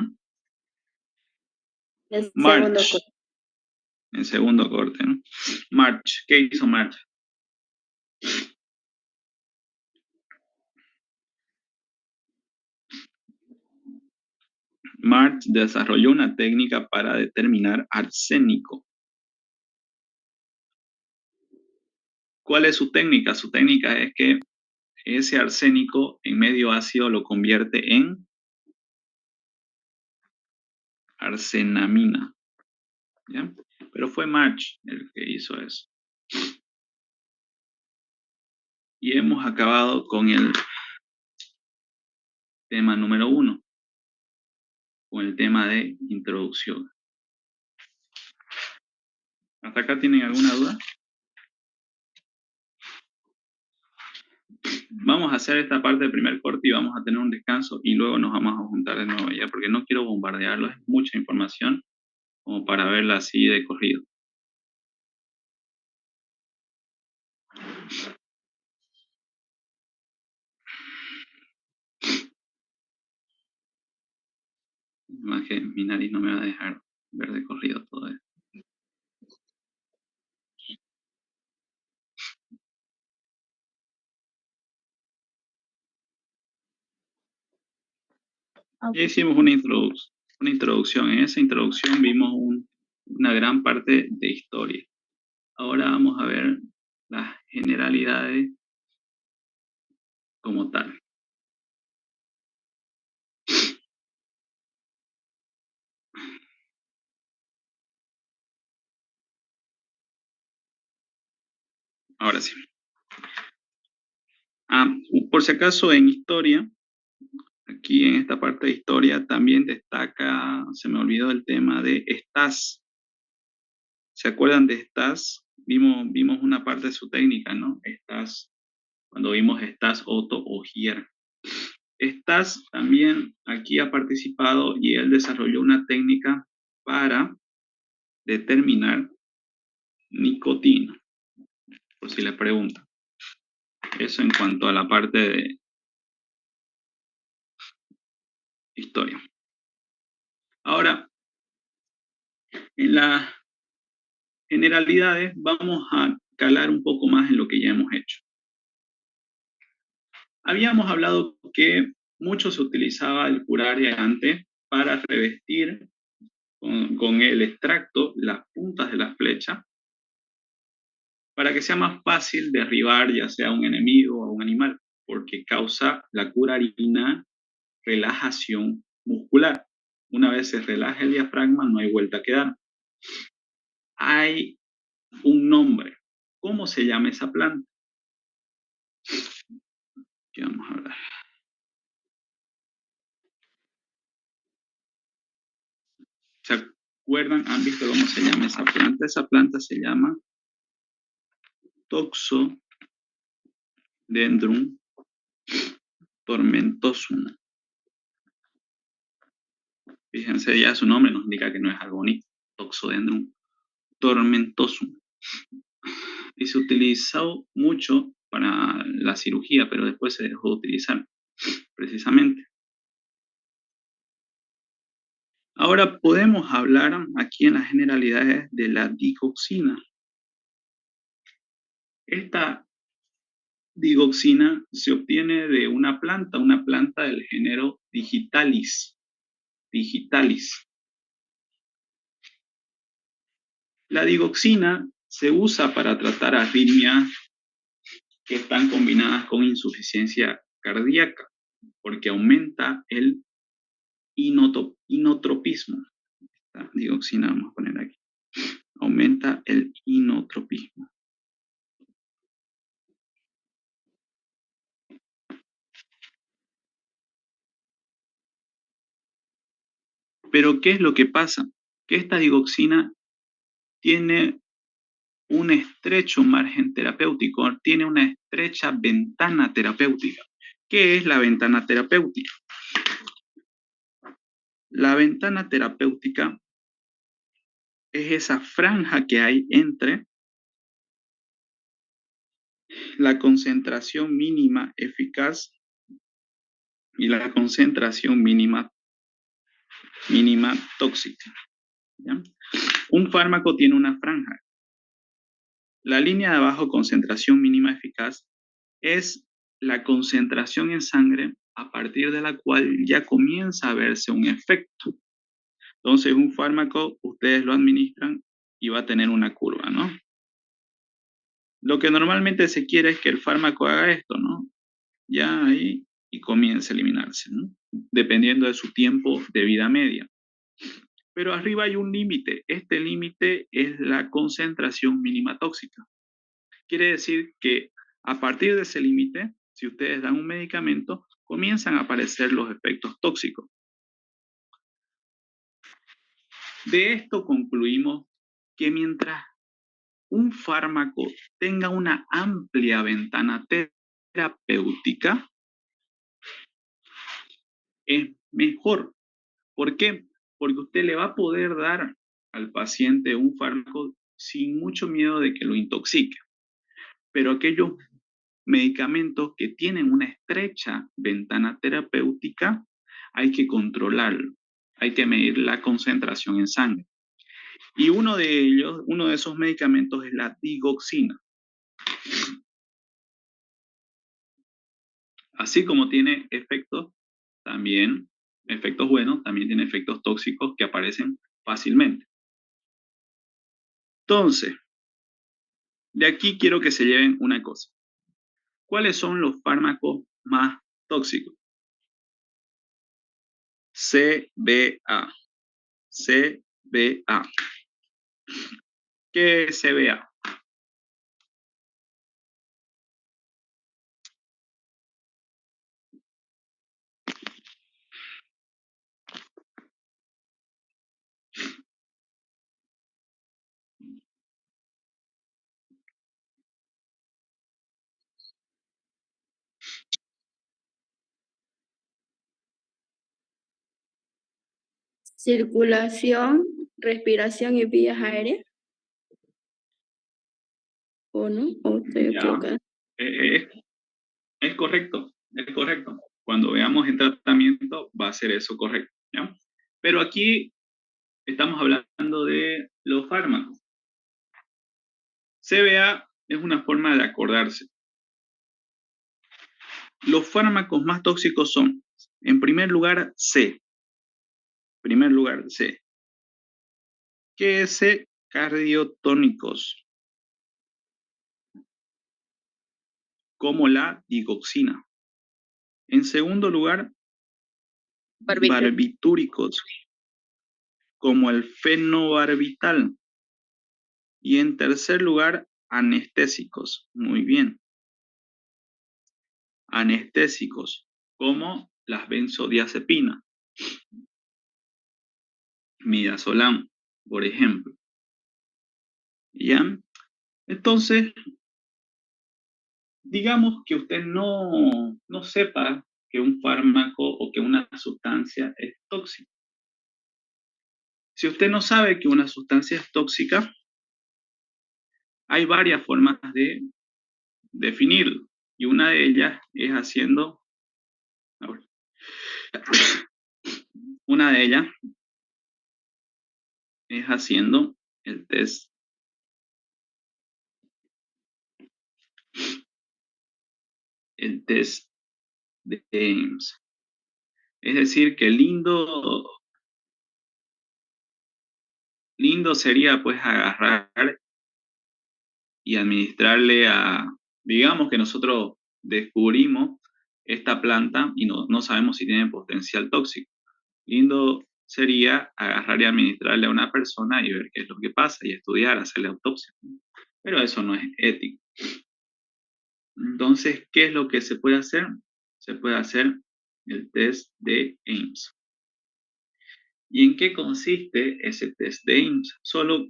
Speaker 2: El
Speaker 1: March,
Speaker 2: segundo corte.
Speaker 1: en segundo corte, ¿no? March, ¿qué hizo March? March desarrolló una técnica para determinar arsénico. ¿Cuál es su técnica? Su técnica es que ese arsénico en medio ácido lo convierte en arsenamina. ¿Ya? Pero fue March el que hizo eso. Y hemos acabado con el tema número 1, con el tema de introducción. ¿Hasta acá tienen alguna duda? Vamos a hacer esta parte del primer corte y vamos a tener un descanso y luego nos vamos a juntar de nuevo ya, porque no quiero bombardearlos, es mucha información como para verla así de corrido. Más que mi nariz no me va a dejar ver de corrido todo esto. Ya hicimos una introducción. En esa introducción vimos una gran parte de historia. Ahora vamos a ver las generalidades como tal. Ahora sí. Por si acaso en historia, aquí en esta parte de historia también destaca, se me olvidó el tema de estás. ¿Se acuerdan de estás? Vimos una parte de su técnica, ¿no? Estás, cuando vimos estás, Otto o Gier. Estás también aquí ha participado y él desarrolló una técnica para determinar nicotina, por si le preguntan. Eso en cuanto a la parte de historia. Ahora, en las generalidades vamos a calar un poco más en lo que ya hemos hecho. Habíamos hablado que mucho se utilizaba el curaria antes para revestir con el extracto las puntas de la flecha para que sea más fácil derribar ya sea un enemigo o un animal, porque causa la curarina relajación muscular. Una vez se relaja el diafragma, no hay vuelta a quedar. Hay un nombre. ¿Cómo se llama esa planta? ¿Qué vamos a hablar? ¿Se acuerdan? ¿Han visto cómo se llama esa planta? Esa planta se llama Toxodendron tomentosum. Fíjense, ya su nombre nos indica que no es algo bonito. Toxodendron tomentosum. Y se utilizó mucho para la cirugía, pero después se dejó de utilizar, precisamente. Ahora podemos hablar aquí en las generalidades de la digoxina. Esta digoxina se obtiene de una planta del género Digitalis. Digitalis. La digoxina se usa para tratar arritmias que están combinadas con insuficiencia cardíaca, porque aumenta el inotropismo. La digoxina, vamos a poner aquí. Aumenta el inotropismo. Pero, ¿qué es lo que pasa? Que esta digoxina tiene un estrecho margen terapéutico, tiene una estrecha ventana terapéutica. ¿Qué es la ventana terapéutica? La ventana terapéutica es esa franja que hay entre la concentración mínima eficaz y la concentración mínima tóxica. ¿Ya? Un fármaco tiene una franja. La línea de abajo, concentración mínima eficaz, es la concentración en sangre a partir de la cual ya comienza a verse un efecto. Entonces, un fármaco, ustedes lo administran y va a tener una curva, ¿no? Lo que normalmente se quiere es que el fármaco haga esto, ¿no? Ya ahí y comience a eliminarse, ¿no? Dependiendo de su tiempo de vida media. Pero arriba hay un límite. Este límite es la concentración mínima tóxica. Quiere decir que a partir de ese límite, si ustedes dan un medicamento, comienzan a aparecer los efectos tóxicos. De esto concluimos que mientras un fármaco tenga una amplia ventana terapéutica, es mejor. ¿Por qué? Porque usted le va a poder dar al paciente un fármaco sin mucho miedo de que lo intoxique. Pero aquellos medicamentos que tienen una estrecha ventana terapéutica, hay que controlarlo. Hay que medir la concentración en sangre. Y uno de esos medicamentos es la digoxina. Así como tiene efectos también efectos buenos, también tiene efectos tóxicos que aparecen fácilmente. Entonces, de aquí quiero que se lleven una cosa. ¿Cuáles son los fármacos más tóxicos? CBA. CBA. ¿Qué es CBA?
Speaker 2: Circulación, respiración y vías aéreas. ¿O no? ¿O estoy
Speaker 1: Ya.
Speaker 2: equivocada?
Speaker 1: Es correcto, es correcto. Cuando veamos el tratamiento va a ser eso correcto, ¿ya? Pero aquí estamos hablando de los fármacos. CBA es una forma de acordarse. Los fármacos más tóxicos son, en primer lugar, C. Primer lugar, C. ¿Qué es C? Cardiotónicos, como la digoxina. En segundo lugar, barbitúricos, como el fenobarbital. Y en tercer lugar, anestésicos. Muy bien. Anestésicos, como las benzodiazepinas, midazolam, por ejemplo. ¿Ya? Entonces, digamos que usted no sepa que un fármaco o que una sustancia es tóxica. Si usted no sabe que una sustancia es tóxica, hay varias formas de definirlo. Y una de ellas es haciendo, una de ellas es haciendo el test de Ames. Es decir, que lindo sería pues agarrar y administrarle digamos que nosotros descubrimos esta planta y no sabemos si tiene potencial tóxico. Lindo sería agarrar y administrarle a una persona y ver qué es lo que pasa y estudiar, hacerle autopsia. Pero eso no es ético. Entonces, ¿qué es lo que se puede hacer? Se puede hacer el test de Ames. ¿Y en qué consiste ese test de Ames? Solo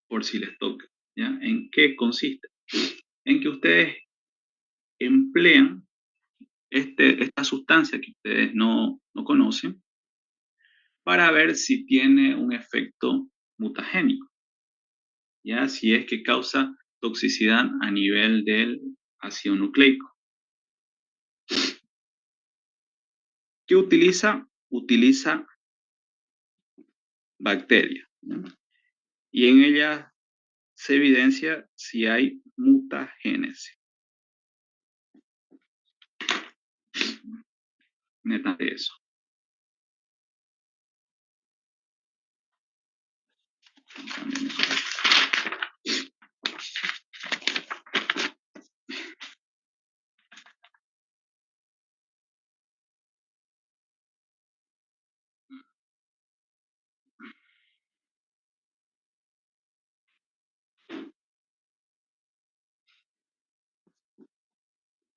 Speaker 1: por si les toca, ¿ya? ¿En qué consiste? En que ustedes emplean esta sustancia que ustedes no conocen para ver si tiene un efecto mutagénico, ¿ya? Si es que causa toxicidad a nivel del ácido nucleico. ¿Qué utiliza? Utiliza bacterias, ¿ya? Y en ella se evidencia si hay mutagénesis. Neta de eso.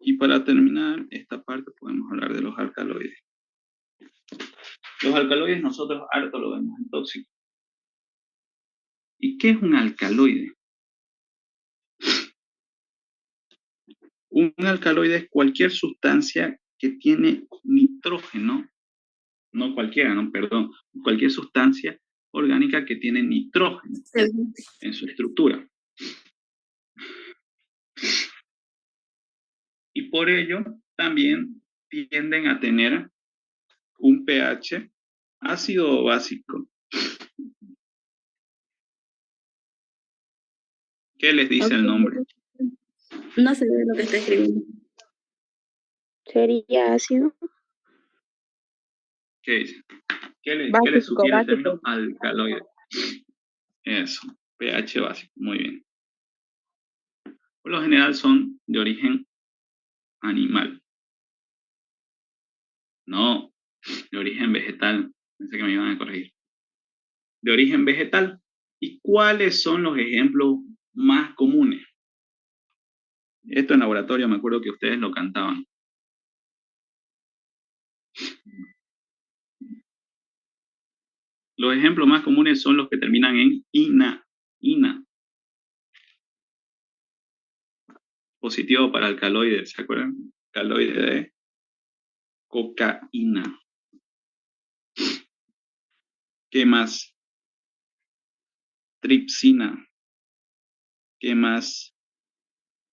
Speaker 1: Y para terminar esta parte podemos hablar de los alcaloides. Los alcaloides nosotros harto lo vemos en tóxicos. ¿Y qué es un alcaloide? Un alcaloide es cualquier sustancia que tiene nitrógeno, no cualquiera, no, perdón, cualquier sustancia orgánica que tiene nitrógeno en su estructura. Y por ello también tienden a tener un pH ácido o básico. ¿Qué les dice el nombre?
Speaker 2: No se ve lo que está escribiendo.
Speaker 4: ¿Sería ácido?
Speaker 1: ¿Qué dice? ¿Qué le
Speaker 2: Básico,
Speaker 1: sugiere el término
Speaker 2: básico.
Speaker 1: alcaloide? Eso, pH básico, muy bien. Por lo general son de origen animal. No, de origen vegetal. Pensé que me iban a corregir. De origen vegetal. ¿Y cuáles son los ejemplos más comunes? Esto en laboratorio me acuerdo que ustedes lo cantaban. Los ejemplos más comunes son los que terminan en ina. Ina. Positivo para alcaloides, ¿se acuerdan? Alcaloide de cocaína. ¿Qué más? Tripsina. ¿Qué más?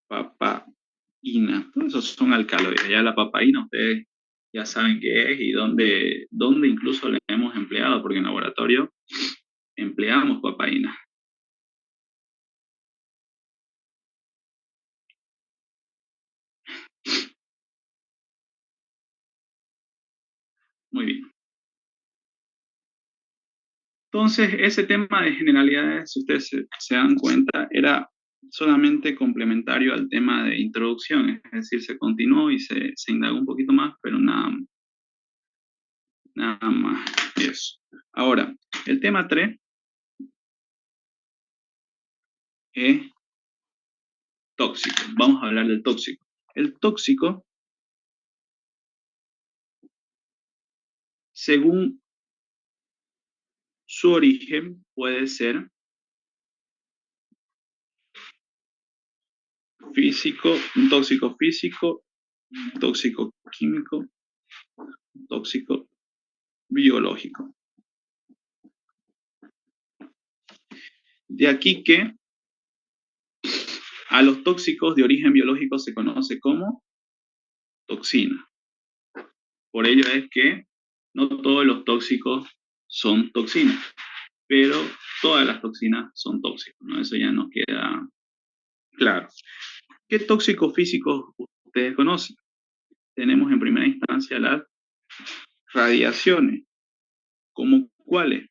Speaker 1: Papaína. Todos esos son alcaloides. Ya la papaína ustedes ya saben qué es y dónde incluso la hemos empleado, porque en laboratorio empleamos papaína. Muy bien. Entonces, ese tema de generalidades, si ustedes se dan cuenta, era solamente complementario al tema de introducción, es decir, se continuó y se indagó un poquito más, pero nada más eso. Ahora, el tema 3 es tóxico. Vamos a hablar del tóxico. El tóxico, según su origen, puede ser físico, un tóxico físico, tóxico químico, tóxico biológico. De aquí que a los tóxicos de origen biológico se conoce como toxina. Por ello es que no todos los tóxicos son toxinas, pero todas las toxinas son tóxicos, ¿no? Eso ya nos queda claro. ¿Qué tóxicos físicos ustedes conocen? Tenemos en primera instancia las radiaciones. ¿Cómo cuáles?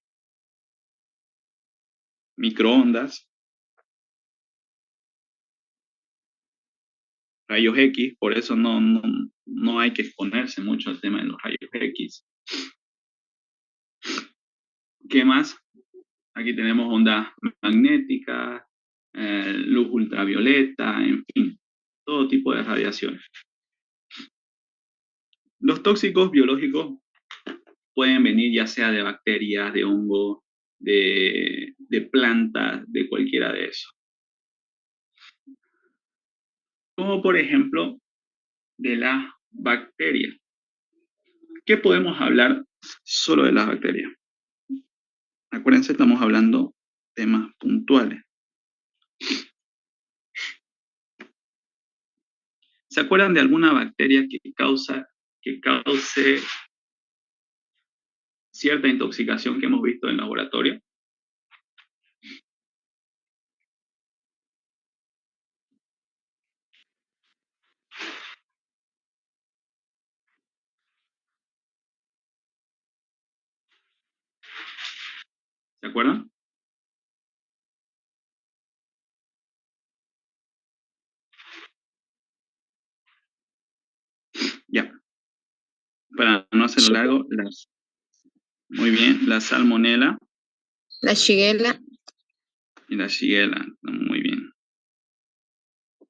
Speaker 1: Microondas, rayos X, por eso no hay que exponerse mucho al tema de los rayos X. ¿Qué más? Aquí tenemos ondas magnéticas, luz ultravioleta, en fin, todo tipo de radiaciones. Los tóxicos biológicos pueden venir ya sea de bacterias, de hongos, de plantas, de cualquiera de esos. Como por ejemplo de las bacterias. ¿Qué podemos hablar solo de las bacterias? Acuérdense, estamos hablando temas puntuales. ¿Se acuerdan de alguna bacteria que cause cierta intoxicación que hemos visto en laboratorio? ¿Se acuerdan? Ya. Para no hacerlo largo, muy bien, la salmonela
Speaker 5: la shigella,
Speaker 1: y la shigella, muy bien.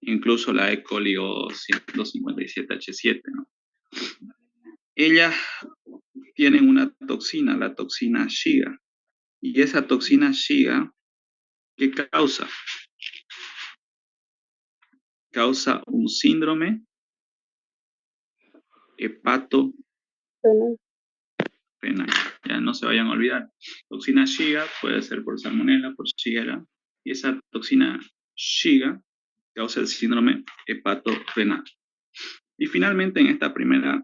Speaker 1: Incluso la E. coli o 157H7, ¿no? Ellas tienen una toxina, la toxina Shiga. Y esa toxina Shiga, ¿qué causa? Causa un síndrome hepatorenal. Ya no se vayan a olvidar. Toxina Shiga puede ser por salmonela, por Shigella. Y esa toxina Shiga causa el síndrome hepatorenal. Y finalmente, en esta primera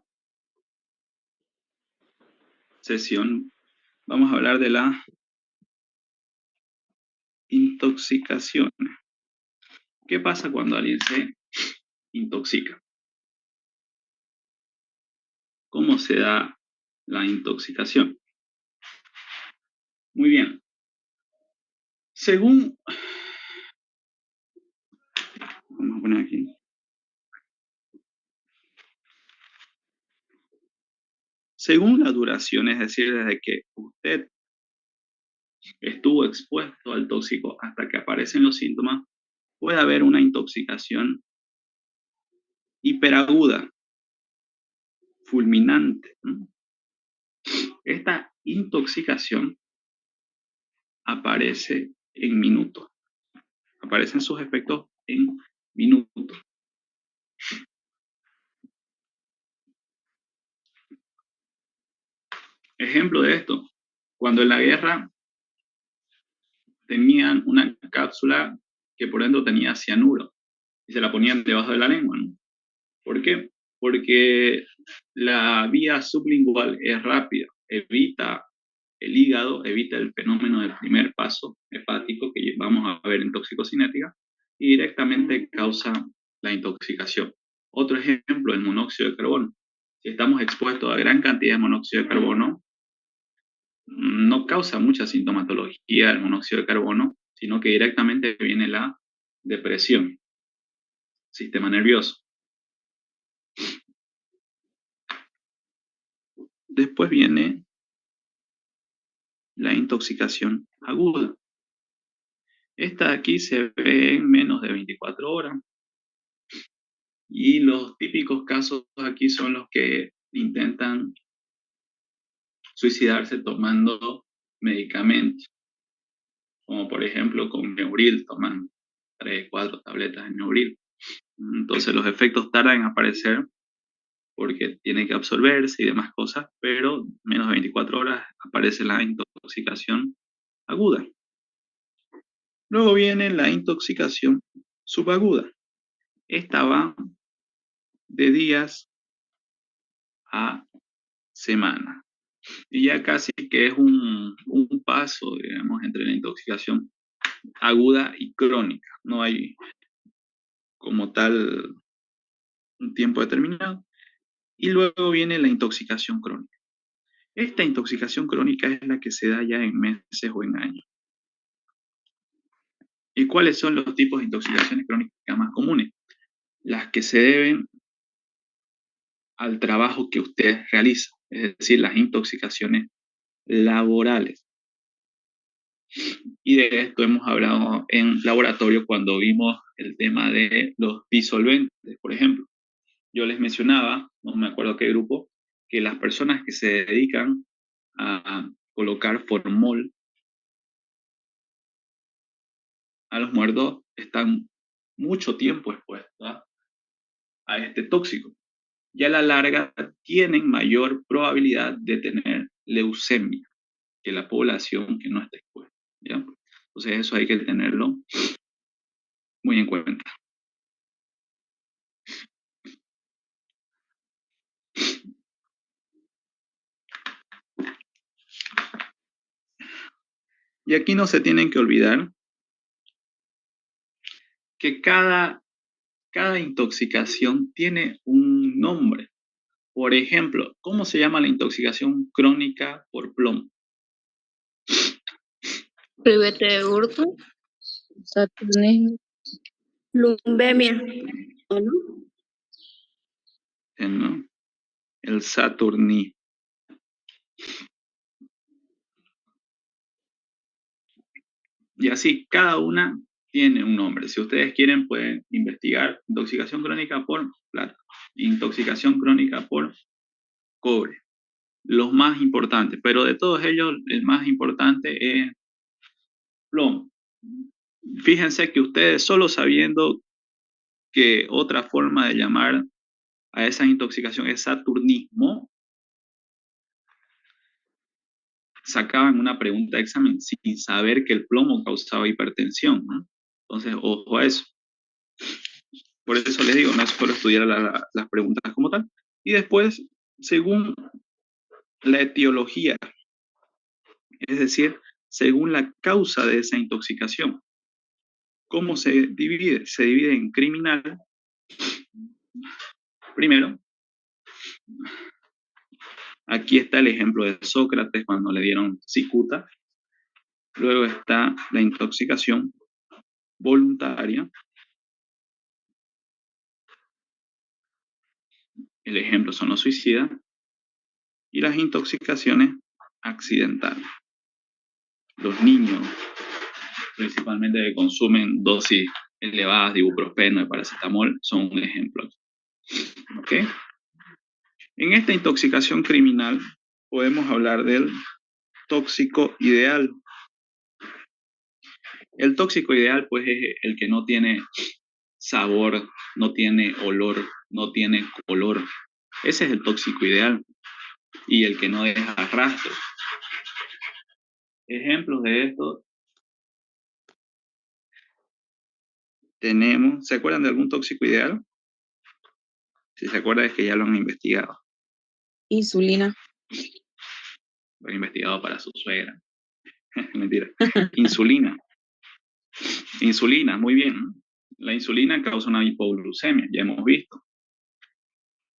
Speaker 1: sesión, vamos a hablar de la intoxicación. ¿Qué pasa cuando alguien se intoxica? ¿Cómo se da la intoxicación. Muy bien. Vamos a poner aquí. Según la duración, es decir, desde que usted estuvo expuesto al tóxico hasta que aparecen los síntomas, puede haber una intoxicación hiperaguda, fulminante. Esta intoxicación aparece en minutos. Aparecen sus efectos en minutos. Ejemplo de esto, cuando en la guerra tenían una cápsula que por dentro tenía cianuro y se la ponían debajo de la lengua, ¿no? ¿Por qué? Porque la vía sublingual es rápida, evita el hígado, evita el fenómeno del primer paso hepático que vamos a ver en toxicocinética y directamente causa la intoxicación. Otro ejemplo, el monóxido de carbono. Si estamos expuestos a gran cantidad de monóxido de carbono, no causa mucha sintomatología el monóxido de carbono, sino que directamente viene la depresión, sistema nervioso. Después viene la intoxicación aguda. Esta de aquí se ve en menos de 24 horas. Y los típicos casos aquí son los que intentan suicidarse tomando medicamentos, como por ejemplo con Neuril, toman 3, 4 tabletas de Neuril. Entonces los efectos tardan en aparecer porque tiene que absorberse y demás cosas, pero menos de 24 horas aparece la intoxicación aguda. Luego viene la intoxicación subaguda. Esta va de días a semanas. Y ya casi que es un paso, digamos, entre la intoxicación aguda y crónica. No hay como tal un tiempo determinado. Y luego viene la intoxicación crónica. Esta intoxicación crónica es la que se da ya en meses o en años. ¿Y cuáles son los tipos de intoxicaciones crónicas más comunes? Las que se deben al trabajo que usted realiza, es decir, las intoxicaciones laborales. Y de esto hemos hablado en laboratorio cuando vimos el tema de los disolventes, por ejemplo. Yo les mencionaba, no me acuerdo qué grupo, que las personas que se dedican a colocar formol a los muertos están mucho tiempo expuestas a este tóxico. Y a la larga tienen mayor probabilidad de tener leucemia que la población que no está expuesta, ¿ya? Entonces eso hay que tenerlo muy en cuenta. Y aquí no se tienen que olvidar que cada intoxicación tiene un nombre. Por ejemplo, ¿cómo se llama la intoxicación crónica por plomo?
Speaker 5: Ribete de Hurto.
Speaker 3: Saturnismo.
Speaker 2: Lumbemia. ¿O no?
Speaker 1: ¿No? El saturnismo. Y así, cada una tiene un nombre. Si ustedes quieren, pueden investigar intoxicación crónica por plata, intoxicación crónica por cobre. Los más importantes, pero de todos ellos, el más importante es plomo. Fíjense que ustedes, solo sabiendo que otra forma de llamar a esa intoxicación es saturnismo, sacaban una pregunta de examen sin saber que el plomo causaba hipertensión, ¿no? Entonces, ojo a eso. Por eso les digo, no es solo estudiar las preguntas como tal. Y después, según la etiología, es decir, según la causa de esa intoxicación. ¿Cómo se divide? Se divide en criminal, primero, Aquí está el ejemplo de Sócrates cuando le dieron cicuta. Luego está la intoxicación voluntaria. El ejemplo son los suicidas. Y las intoxicaciones accidentales. Los niños, principalmente que consumen dosis elevadas de ibuprofeno y paracetamol, son un ejemplo. ¿Ok? En esta intoxicación criminal podemos hablar del tóxico ideal. El tóxico ideal, pues, es el que no tiene sabor, no tiene olor, no tiene color. Ese es el tóxico ideal. Y el que no deja rastro. Ejemplos de esto tenemos. ¿Se acuerdan de algún tóxico ideal? Si se acuerdan es que ya lo han investigado.
Speaker 3: Insulina.
Speaker 1: Lo han investigado para su suegra. Mentira. Insulina. Insulina, muy bien. La insulina causa una hipoglucemia, ya hemos visto.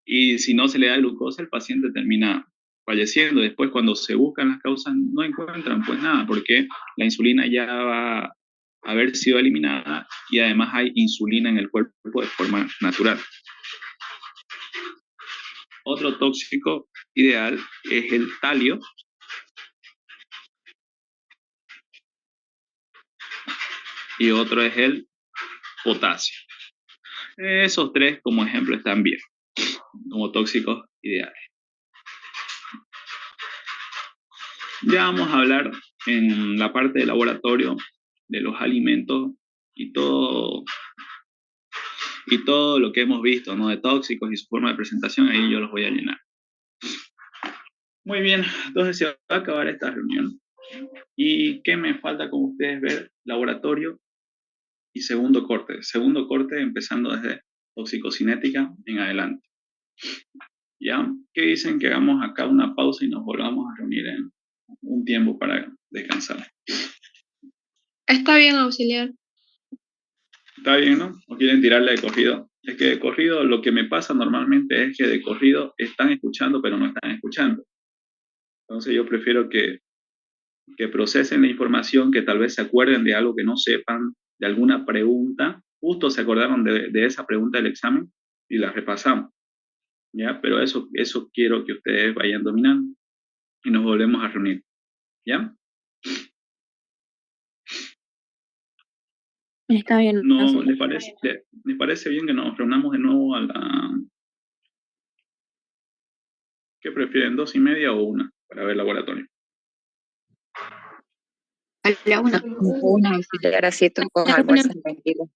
Speaker 1: Y si no se le da glucosa, el paciente termina falleciendo. Después, cuando se buscan las causas, no encuentran pues nada, porque la insulina ya va a haber sido eliminada y además hay insulina en el cuerpo de forma natural. Otro tóxico ideal es el talio. Y otro es el potasio. Esos tres como ejemplo están bien, como tóxicos ideales. Ya vamos a hablar en la parte de laboratorio de los alimentos y todo lo que hemos visto, ¿no? De tóxicos y su forma de presentación, ahí yo los voy a llenar. Muy bien, entonces se va a acabar esta reunión. ¿Y qué me falta con ustedes ver? Laboratorio y segundo corte. Segundo corte empezando desde toxicocinética en adelante. ¿Ya? ¿Qué dicen que hagamos acá una pausa y nos volvamos a reunir en un tiempo para descansar?
Speaker 5: Está bien, auxiliar.
Speaker 1: ¿Está bien, no? ¿O quieren tirarle de corrido? Es que de corrido lo que me pasa normalmente es que de corrido están escuchando pero no están escuchando. Entonces yo prefiero que procesen la información, que tal vez se acuerden de algo que no sepan, de alguna pregunta. Justo se acordaron de esa pregunta del examen y la repasamos. ¿Ya? Pero eso quiero que ustedes vayan dominando y nos volvemos a reunir. ¿Ya?
Speaker 3: Está bien.
Speaker 1: No, ¿les parece bien que nos reunamos de nuevo a la... ¿Qué prefieren? ¿2:30 o 1 para ver el laboratorio?
Speaker 5: A la una.
Speaker 6: Una auxiliar así todos almuerzan tranquilo.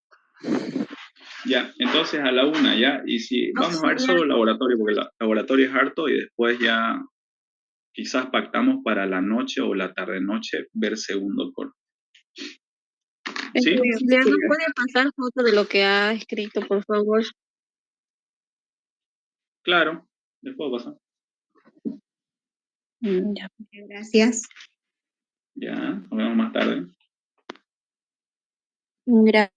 Speaker 1: Ya, entonces a la 1 ya. Y si vamos a ver solo el laboratorio, porque el laboratorio es harto y después ya quizás pactamos para la noche o la tarde-noche ver segundo corte. ¿Sí?
Speaker 3: Auxiliar, ¿nos puede pasar foto de lo que ha escrito, por favor?
Speaker 1: Claro, les puedo pasar.
Speaker 3: Ya.
Speaker 6: Gracias.
Speaker 1: Ya, nos vemos más tarde.
Speaker 3: Gracias.